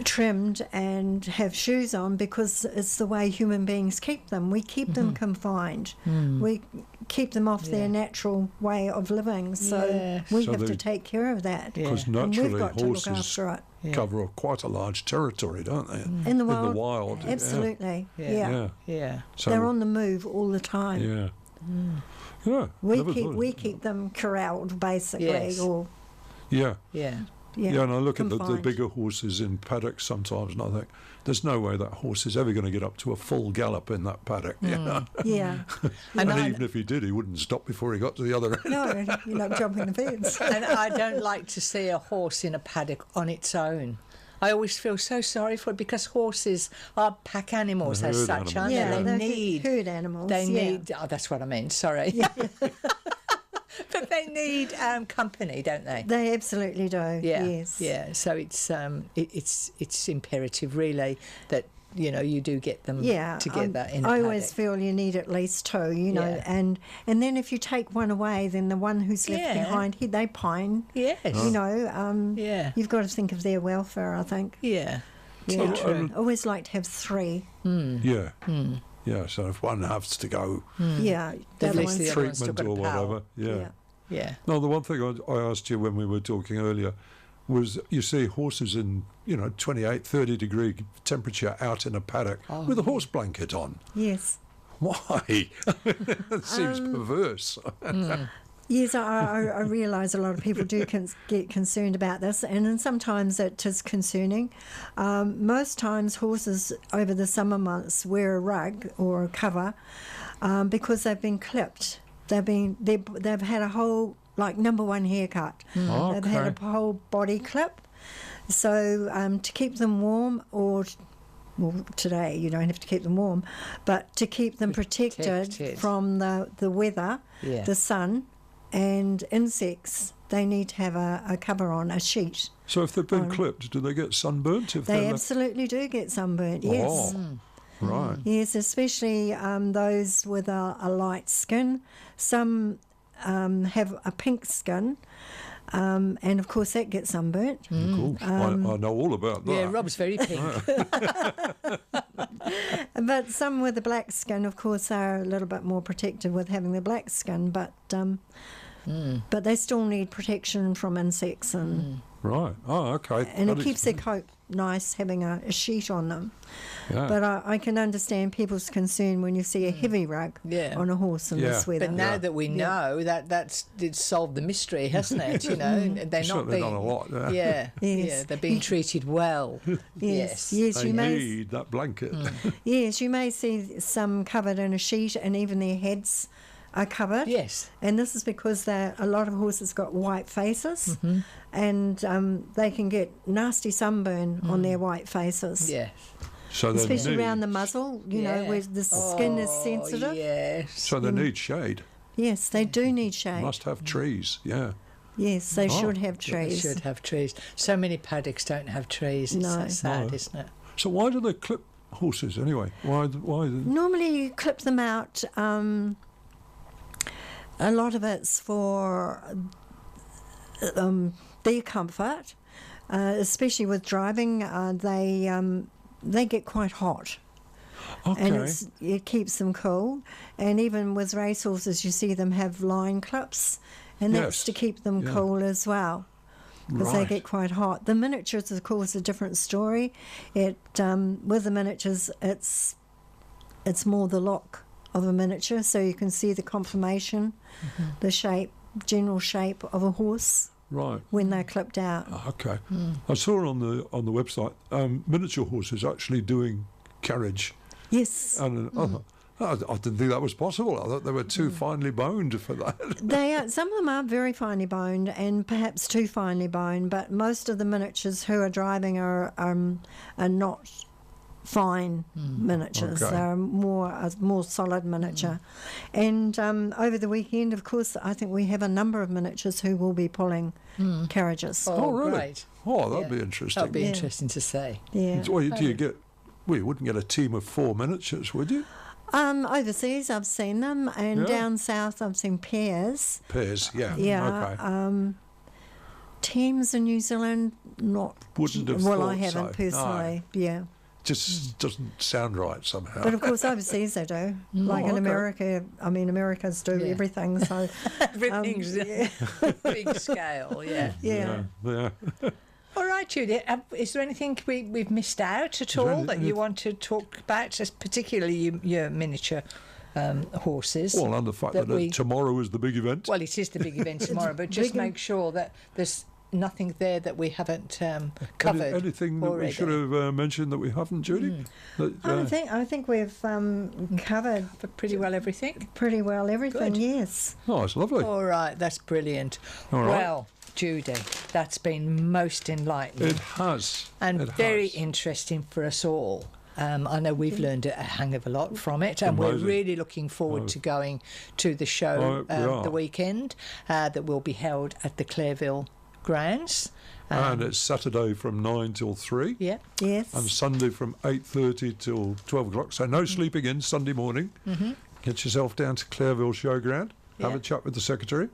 S2: trimmed and have shoes on because it's the way human beings keep them. We keep them confined. We keep them off their natural way of living. So
S1: Yes.
S2: we
S3: So
S2: have to
S3: they-
S2: take care of that.
S1: Yeah.
S3: Because
S2: And we've
S3: naturally
S2: got to look
S3: horses
S2: after it.
S3: cover quite a large territory, don't they?
S2: In the wild,
S3: yeah.
S2: absolutely.
S1: Yeah.
S2: Yeah.
S3: Yeah.
S1: Yeah.
S3: So,
S2: They're on the move all the time.
S3: Yeah. Yeah. never thought of
S2: We
S3: it.
S2: keep them corralled basically,
S1: Yes.
S2: or
S3: Yeah.
S1: Yeah.
S3: Yeah, and I look at the
S2: confined.
S3: bigger horses in paddocks sometimes, and I think there's no way that horse is ever going to get up to a full gallop in that paddock. Yeah.
S2: Yeah.
S3: And
S1: I-
S3: even if he did, he wouldn't stop before he got to the other end.
S2: No, you're not jumping the fence.
S1: And I don't like to see a horse in a paddock on its own. I always feel so sorry for it because horses are pack animals
S3: They're
S1: as
S3: herd
S1: such,
S3: animals,
S1: aren't
S2: Yeah,
S1: they?
S2: they're
S1: They need
S2: herd animals.
S1: They
S2: yeah.
S1: need. Oh, that's what I meant. Sorry. But they need company, don't they?
S2: They absolutely do.
S1: Yeah.
S2: Yes.
S1: Yeah. So it's imperative, really, that you do get them
S2: Yeah,
S1: together in a
S2: I always
S1: paddock.
S2: feel you need at least two,
S1: Yeah.
S2: and then if you take one away, then the one who's left
S1: Yeah.
S2: behind, they pine.
S1: Yes. Yeah.
S2: You've got to think of their welfare, I think.
S1: Yeah.
S2: Yeah.
S1: Too true.
S2: I always like to have three.
S3: Yeah. Yeah, so if one has to go,
S2: Yeah, the
S1: At
S2: other
S1: least
S2: one's
S1: the other one's still
S3: treatment
S1: got
S3: or
S1: a pal.
S3: whatever. Yeah.
S2: yeah.
S1: Yeah.
S3: No, the one thing I asked you when we were talking earlier was you see horses in, 28, 30 degree temperature out in a paddock with a horse blanket on.
S2: Yes.
S3: Why? It seems perverse.
S2: Yes, I realise a lot of people do get concerned about this, and then sometimes it is concerning. Most times, horses over the summer months wear a rug or a cover because they've been clipped. They've had a whole number one haircut. They've had a whole body clip. So to keep them warm, well, today you don't have to keep them warm, but to keep them protected
S1: Protected.
S2: from the weather,
S1: Yeah.
S2: the sun, and insects, they need to have a cover on, a sheet.
S3: So if they've been clipped, do they get sunburnt? If
S2: They
S3: they're
S2: absolutely do get sunburnt, yes.
S3: Oh, right.
S2: Yes, especially those with a light skin. Some have a pink skin, and of course that gets sunburnt.
S3: Cool. I know all about that.
S1: Yeah, Rob's very pink.
S2: But some with the black skin, of course, are a little bit more protected with having the black skin, but they still need protection from insects and
S3: Right. Oh, okay.
S2: and
S3: That
S2: it keeps their
S3: explains-
S2: coat nice having a sheet on them.
S3: Yeah.
S2: But I can understand people's concern when you see a heavy rug
S1: Yeah.
S2: on a horse in
S3: Yeah.
S2: this weather.
S1: But now that we know it's solved the mystery, hasn't it? You know, they're not
S3: Certainly
S1: being
S3: done a lot. Yeah.
S1: Yeah,
S2: Yes.
S1: yeah, they're being treated well.
S2: Yes,
S1: Yes.
S2: yes,
S3: They
S2: you may.
S3: need that blanket.
S2: Yes, you may see some covered in a sheet, and even their heads are covered.
S1: Yes.
S2: And this is because a lot of horses got white faces, and they can get nasty sunburn on their white faces.
S1: Yeah.
S3: So they
S2: Especially
S3: need,
S2: around the muzzle, you know,
S1: Yeah.
S2: where the skin is
S1: Oh,
S2: sensitive.
S1: yes.
S3: So they need shade.
S2: Yes, they do need shade.
S3: Must have trees. Yeah.
S2: Yes, they should have
S1: They
S2: trees.
S1: should have trees. So many paddocks don't have trees. It's
S2: No.
S1: so sad,
S3: No.
S1: isn't it?
S3: So why do they clip horses anyway? Why?
S2: Normally you clip them out. A lot of it's for their comfort, especially with driving. They get quite hot.
S3: Okay.
S2: And it keeps them cool. And even with racehorses, you see them have line clips, and that's
S3: Yes.
S2: to keep them
S3: Yeah.
S2: cool as well, because they
S3: Right.
S2: get quite hot. The miniatures, of course, a different story. With the miniatures, it's more the look of a miniature, so you can see the conformation, the shape, general shape of a horse
S3: Right.
S2: when they're clipped out.
S3: Okay. I saw on the website miniature horses actually doing carriage,
S2: Yes.
S3: and I didn't think that was possible. I thought they were too finely boned for that.
S2: They are, some of them are very finely boned and perhaps too finely boned, but most of the miniatures who are driving are not fine miniatures.
S3: Okay.
S2: They're a more solid miniature. And over the weekend, of course, I think we have a number of miniatures who will be pulling carriages.
S1: Oh,
S3: really?
S1: great.
S3: Oh, that'd
S1: Yeah.
S3: be interesting.
S1: That'd be
S2: Yeah.
S1: interesting to see.
S2: Yeah.
S3: Well, do you get? Well, you wouldn't get a team of 4 miniatures, would you?
S2: Overseas, I've seen them, and
S3: Yeah.
S2: down south, I've seen pairs.
S3: Pairs, yeah.
S2: Yeah.
S3: Okay.
S2: Teams in New Zealand, not.
S3: Wouldn't have
S2: Well, I
S3: thought
S2: haven't
S3: so.
S2: personally. Yeah.
S3: Just doesn't sound right somehow.
S2: But of course, overseas they do. Like in
S3: okay.
S2: America, I mean, Americans do
S1: Yeah.
S2: everything. So
S1: Everything's big scale, yeah.
S2: yeah.
S3: Yeah.
S1: All right, Judy, is there anything we've missed out at all
S3: there
S1: that
S3: any-
S1: you want to talk about, particularly your miniature horses?
S3: Well, and the fact that, tomorrow is the big event.
S1: Well, it is the big event tomorrow, but just
S2: big
S1: make sure that there's nothing there that we haven't covered
S3: Anything that
S1: already.
S3: we should have mentioned that we haven't, Judy? That,
S2: I think we've covered
S1: pretty well everything.
S2: pretty well everything.
S1: Good.
S2: Yes.
S3: oh, it's lovely.
S1: All right, that's brilliant.
S3: All right.
S1: Well, Judy, that's been most enlightening
S3: It has.
S1: and
S3: It
S1: very
S3: has.
S1: interesting for us all. I know we've learned a hang of a lot from it, and
S3: Amazing.
S1: we're really looking forward to going to the show
S3: we are.
S1: the weekend that will be held at the Clareville grounds.
S3: And it's Saturday from 9 till 3.
S1: Yeah.
S2: Yes.
S3: And Sunday from 8:30 till 12 o'clock. So no sleeping in Sunday morning. Get yourself down to Clareville Showground. Have
S1: Yeah.
S3: a chat with the secretary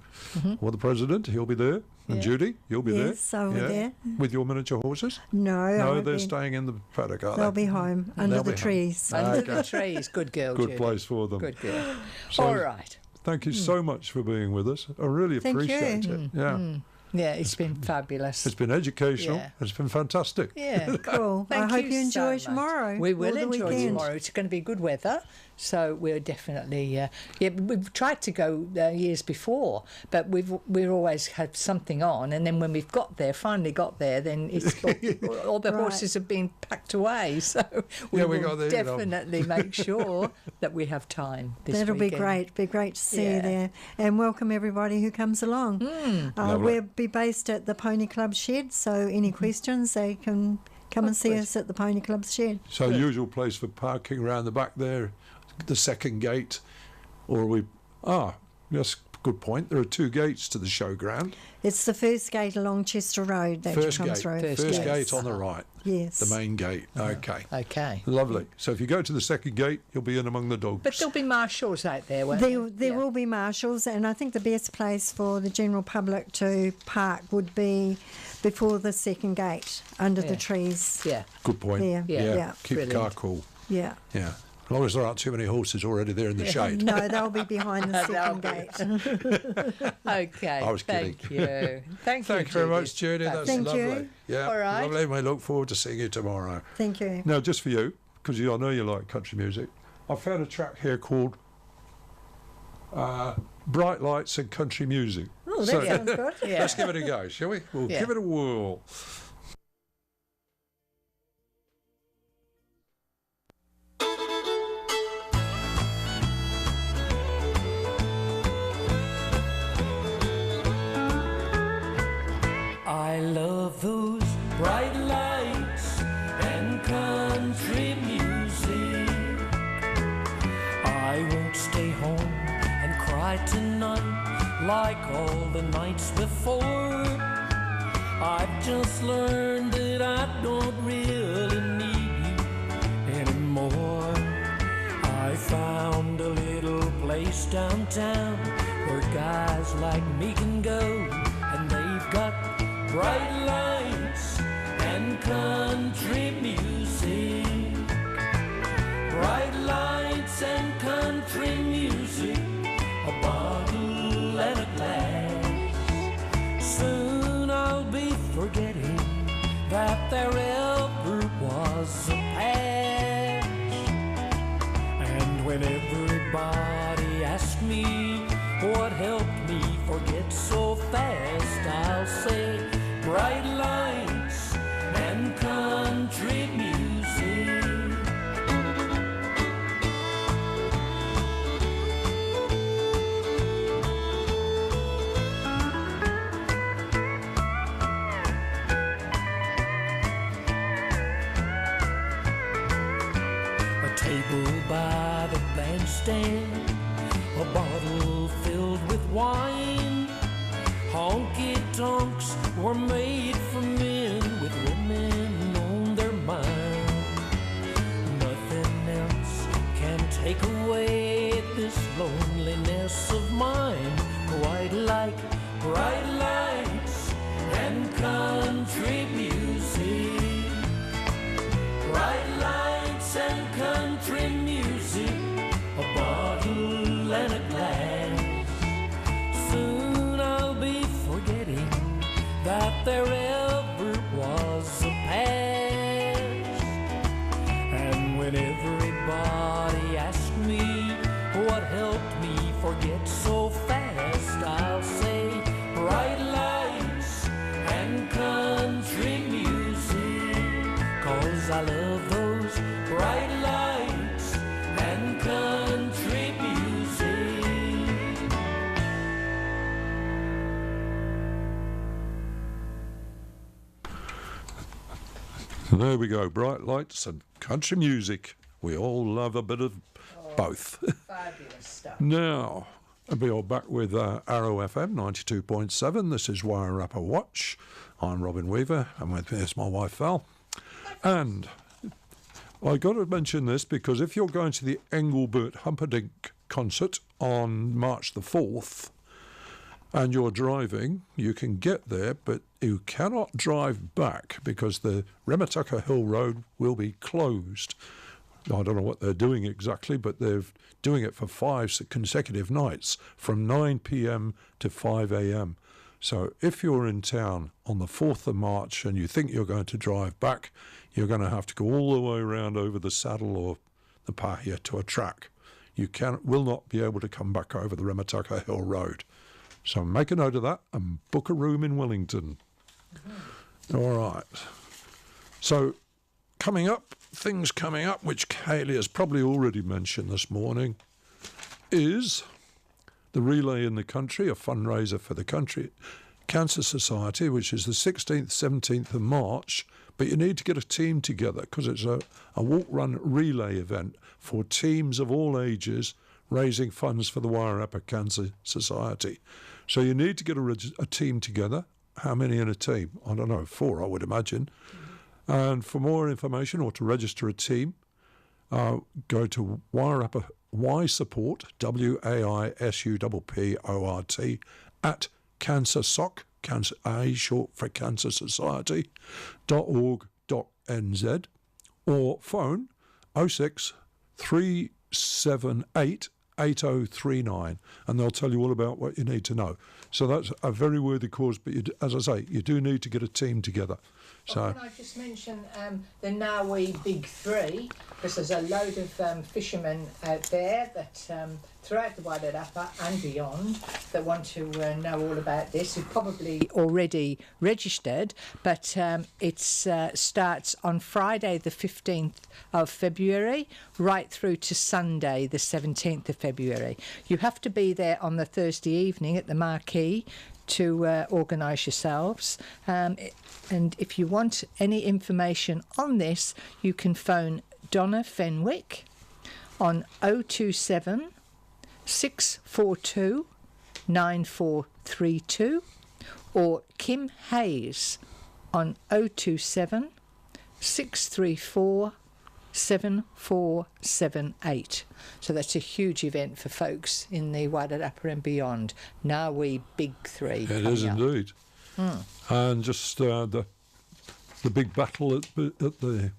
S3: or the president. He'll be there. And
S1: Yeah.
S3: Judy, you'll be there.
S2: Yes, I'll be there.
S3: With your miniature horses?
S2: No, I
S3: No,
S2: won't
S3: they're
S2: be.
S3: staying in the paddock, are
S2: They'll
S3: they?
S2: be home under
S3: They'll
S2: the
S3: be home.
S2: trees.
S1: Under the trees. Good girl,
S3: Good
S1: Judy.
S3: place for them.
S1: Good girl.
S3: So-
S1: All right.
S3: Thank you so much for being with us. I really
S2: Thank
S3: appreciate
S2: you.
S3: it. Yeah.
S1: Yeah, it's been fabulous.
S3: It's been educational.
S1: Yeah.
S3: It's been fantastic.
S1: Yeah.
S2: Cool. I
S1: Thank
S2: hope you
S1: so
S2: enjoy
S1: much.
S2: tomorrow.
S1: We
S2: or
S1: will
S2: the
S1: enjoy
S2: weekend.
S1: tomorrow. It's going to be good weather, so we're definitely we've tried to go years before, but we've always had something on, and then when we've finally got there, then it's all the
S2: Right.
S1: horses have been packed away. So we
S3: Yeah, we
S1: will
S3: got there, you know.
S1: definitely make sure that we have time this
S2: That'll
S1: weekend.
S2: be great. Be great to see you
S1: Yeah.
S2: there, and welcome everybody who comes along.
S3: Lovely.
S2: We'll be based at the Pony Club shed, so any questions they can come and see
S1: good.
S2: us at the Pony Club shed.
S3: So usual place for parking around the back there, the second gate, or we just good point. There are 2 gates to the showground.
S2: It's the first gate along Chester Road that
S3: First
S2: you come
S3: gate.
S2: through.
S3: First gate on the right.
S2: Yes.
S3: The main gate. Okay.
S1: Okay.
S3: Lovely. So if you go to the second gate, you'll be in among the dogs.
S1: But there'll be marshals out there, won't
S2: There will be marshals, and I think the best place for the general public to park would be before the second gate, under the trees.
S1: Yeah.
S3: Good point.
S2: There. Yeah.
S3: Keep the car
S1: Brilliant.
S3: cool.
S2: Yeah.
S3: Yeah. As long as there aren't too many horses already there in the shade.
S2: No, they'll be behind the second gate.
S1: Okay.
S3: I was kidding.
S1: Thank you. Thank you.
S3: Thank you very much,
S1: Judy.
S3: Judy. That's
S2: Thank
S3: lovely.
S2: you.
S3: Yeah.
S1: All right.
S3: Lovely. We look forward to seeing you tomorrow.
S2: Thank you.
S3: Now, just for you, because I know you like country music, I found a track here called Bright Lights and Country Music.
S2: Oh, that sounds good.
S1: Yeah.
S3: Let's give it a go, shall we? We'll
S1: Yeah.
S3: give it a whirl.
S5: I love those bright lights and country music. I won't stay home and cry tonight like all the nights before. I've just learned that I don't really need you anymore. I found a little place downtown where guys like me can go, and they've got bright lights and country music. Bright lights and country music, a bottle and a glass. Soon I'll be forgetting that there ever was a past. And when everybody asks me what helped me forget so fast, I'll say bright lights and country music. A table by the bandstand, a bottle filled with wine. Honky-tonks were made for men with women on their mind. Nothing else can take away this loneliness of mine, quite like bright lights and country music. Bright lights and country music, a bottle and a glass. Soon I'll be forgetting that there ever was a past. And when everybody asks me what helped me forget so fast, I'll say bright lights and country music. 'Cause I love those bright lights and country music.
S3: There we go. Bright lights and country music. We all love a bit of both.
S1: Fabulous stuff.
S3: Now, we are back with Arrow FM 92.7. This is Wairarapawatch. I'm Robin Weaver, and with me is my wife Val. And I got to mention this because if you're going to the Engelbert Humperdinck concert on March the 4th and you're driving, you can get there, but you cannot drive back because the Rematucker Hill Road will be closed. I don't know what they're doing exactly, but they're doing it for 5 consecutive nights from 9 p.m. to 5 a.m. So if you're in town on the 4th of March and you think you're going to drive back, you're going to have to go all the way around over the saddle or the pahia to a track. You will not be able to come back over the Rematucker Hill Road. So make a note of that and book a room in Wellington. All right. So things coming up, which Kaylee has probably already mentioned this morning, is the Relay in the Country, a fundraiser for the Country Cancer Society, which is the 16th, 17th of March. But you need to get a team together because it's a walk-run relay event for teams of all ages raising funds for the Wairarapa Cancer Society. So you need to get a team together. How many in a team? I don't know, 4, I would imagine. And for more information or to register a team, go to Wairarapa Support, WAISUPPORT, at CancerSoc, Cancer A short for Cancer Society, .org.nz, or phone 06 378 8039, and they'll tell you all about what you need to know. So that's a very worthy cause, but as I say, you do need to get a team together. So
S1: can I just mention the Nawi Big Three, because there's a load of fishermen out there that throughout the Wairarapa and beyond that want to know all about this, who've probably already registered, but it starts on Friday the 15th of February right through to Sunday the 17th of February. You have to be there on the Thursday evening at the marquee to organise yourselves. And if you want any information on this, you can phone Donna Fenwick on 027 642 9432 or Kim Hayes on 027 634 7478. So that's a huge event for folks in the Wairarapa and beyond. Now we Big Three.
S3: it is indeed. And just the big battle at the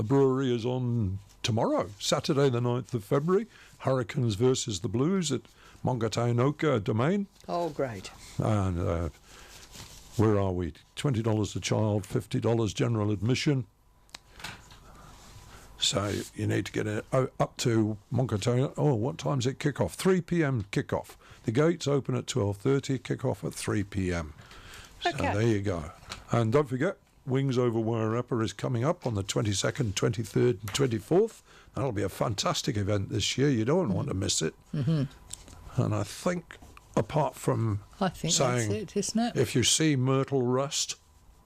S3: brewery is on tomorrow, Saturday the 9th of February. Hurricanes versus the Blues at Mongatainoka Domain.
S1: Oh, great.
S3: And where are we? $20 a child, $50 general admission. So you need to get up to Mongatainoka. Oh, what time's it kick off? 3 p.m. kick off. The gates open at 12:30, kick off at 3 p.m. So there you go. And don't forget, Wings Over Wairarapa is coming up on the 22nd, 23rd and 24th. That'll be a fantastic event this year. You don't want to miss it. And I think, apart from saying,
S1: that's it, isn't it?
S3: if you see myrtle rust,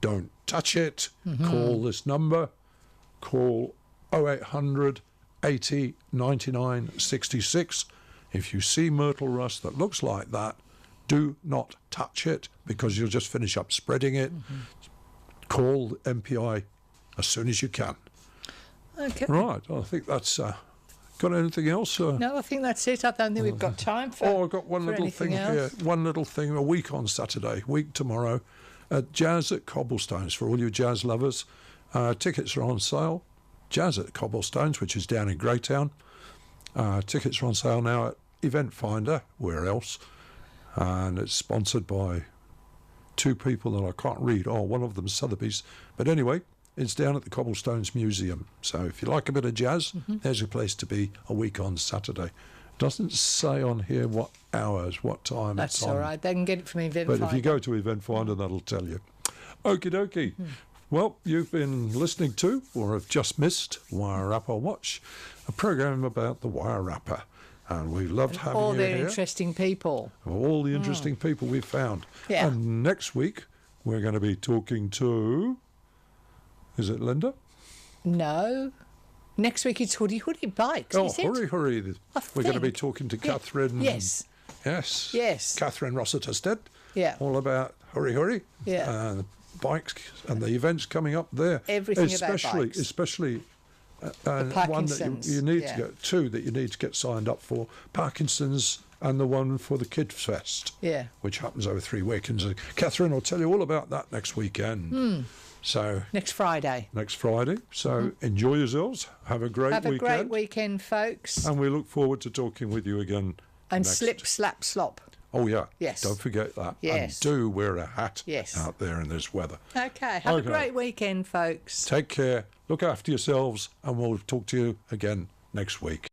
S3: don't touch it. Call this number. Call 0800 80 99 66. If you see myrtle rust that looks like that, do not touch it, because you'll just finish up spreading it. Call MPI as soon as you can.
S1: Okay.
S3: Right, I think that's... got anything else?
S1: No, I think that's it. I don't think we've got time for
S3: I've got one
S1: for
S3: little thing
S1: anything
S3: here.
S1: else.
S3: One little thing, a week on Saturday, week tomorrow, at Jazz at Cobblestones, for all you jazz lovers. Tickets are on sale. Jazz at Cobblestones, which is down in Greytown. Tickets are on sale now at Event Finder, where else? And it's sponsored by 2 people that I can't read. Oh, one of them's Sotheby's. But anyway, it's down at the Cobblestones Museum. So if you like a bit of jazz, there's a place to be a week on Saturday. Doesn't say on here what hours, what time
S1: That's
S3: it's on.
S1: all right. They can get it from Event
S3: But
S1: Finder.
S3: if you go to Event Finder, that'll tell you. Okie dokie. Well, you've been listening to, or have just missed, Wairarapawatch, a program about the Wairarapa. And we loved having
S1: all
S3: you
S1: their
S3: here.
S1: interesting people.
S3: All the interesting people we've found.
S1: Yeah.
S3: And next week, we're going to be talking to... Is it Linda?
S1: No. Next week it's Hoodie Bikes, is it?
S3: Hurry. We're going to be
S1: think.
S3: talking to Catherine.
S1: Yes.
S3: Yes. Catherine Rossiter-Stead.
S1: Yeah.
S3: All about Hurry.
S1: Yeah.
S3: Bikes and the events coming up there.
S1: Everything about bikes.
S3: Especially one that
S1: Parkinson's,
S3: you need to get, 2 that you need to get signed up for. Parkinson's and the one for the Kids Fest.
S1: Yeah.
S3: Which happens over 3 weekends. Catherine will tell you all about that next weekend. So
S1: Next Friday.
S3: So enjoy yourselves. Have a great weekend.
S1: Have a great weekend, folks.
S3: And we look forward to talking with you again.
S1: And
S3: next.
S1: slip, slap, slop.
S3: Oh, yeah.
S1: Yes.
S3: Don't forget that.
S1: Yes.
S3: And do wear a hat
S1: Yes.
S3: out there in this weather.
S1: Okay. Have
S3: Okay.
S1: a great weekend, folks.
S3: Take care. Look after yourselves. And we'll talk to you again next week.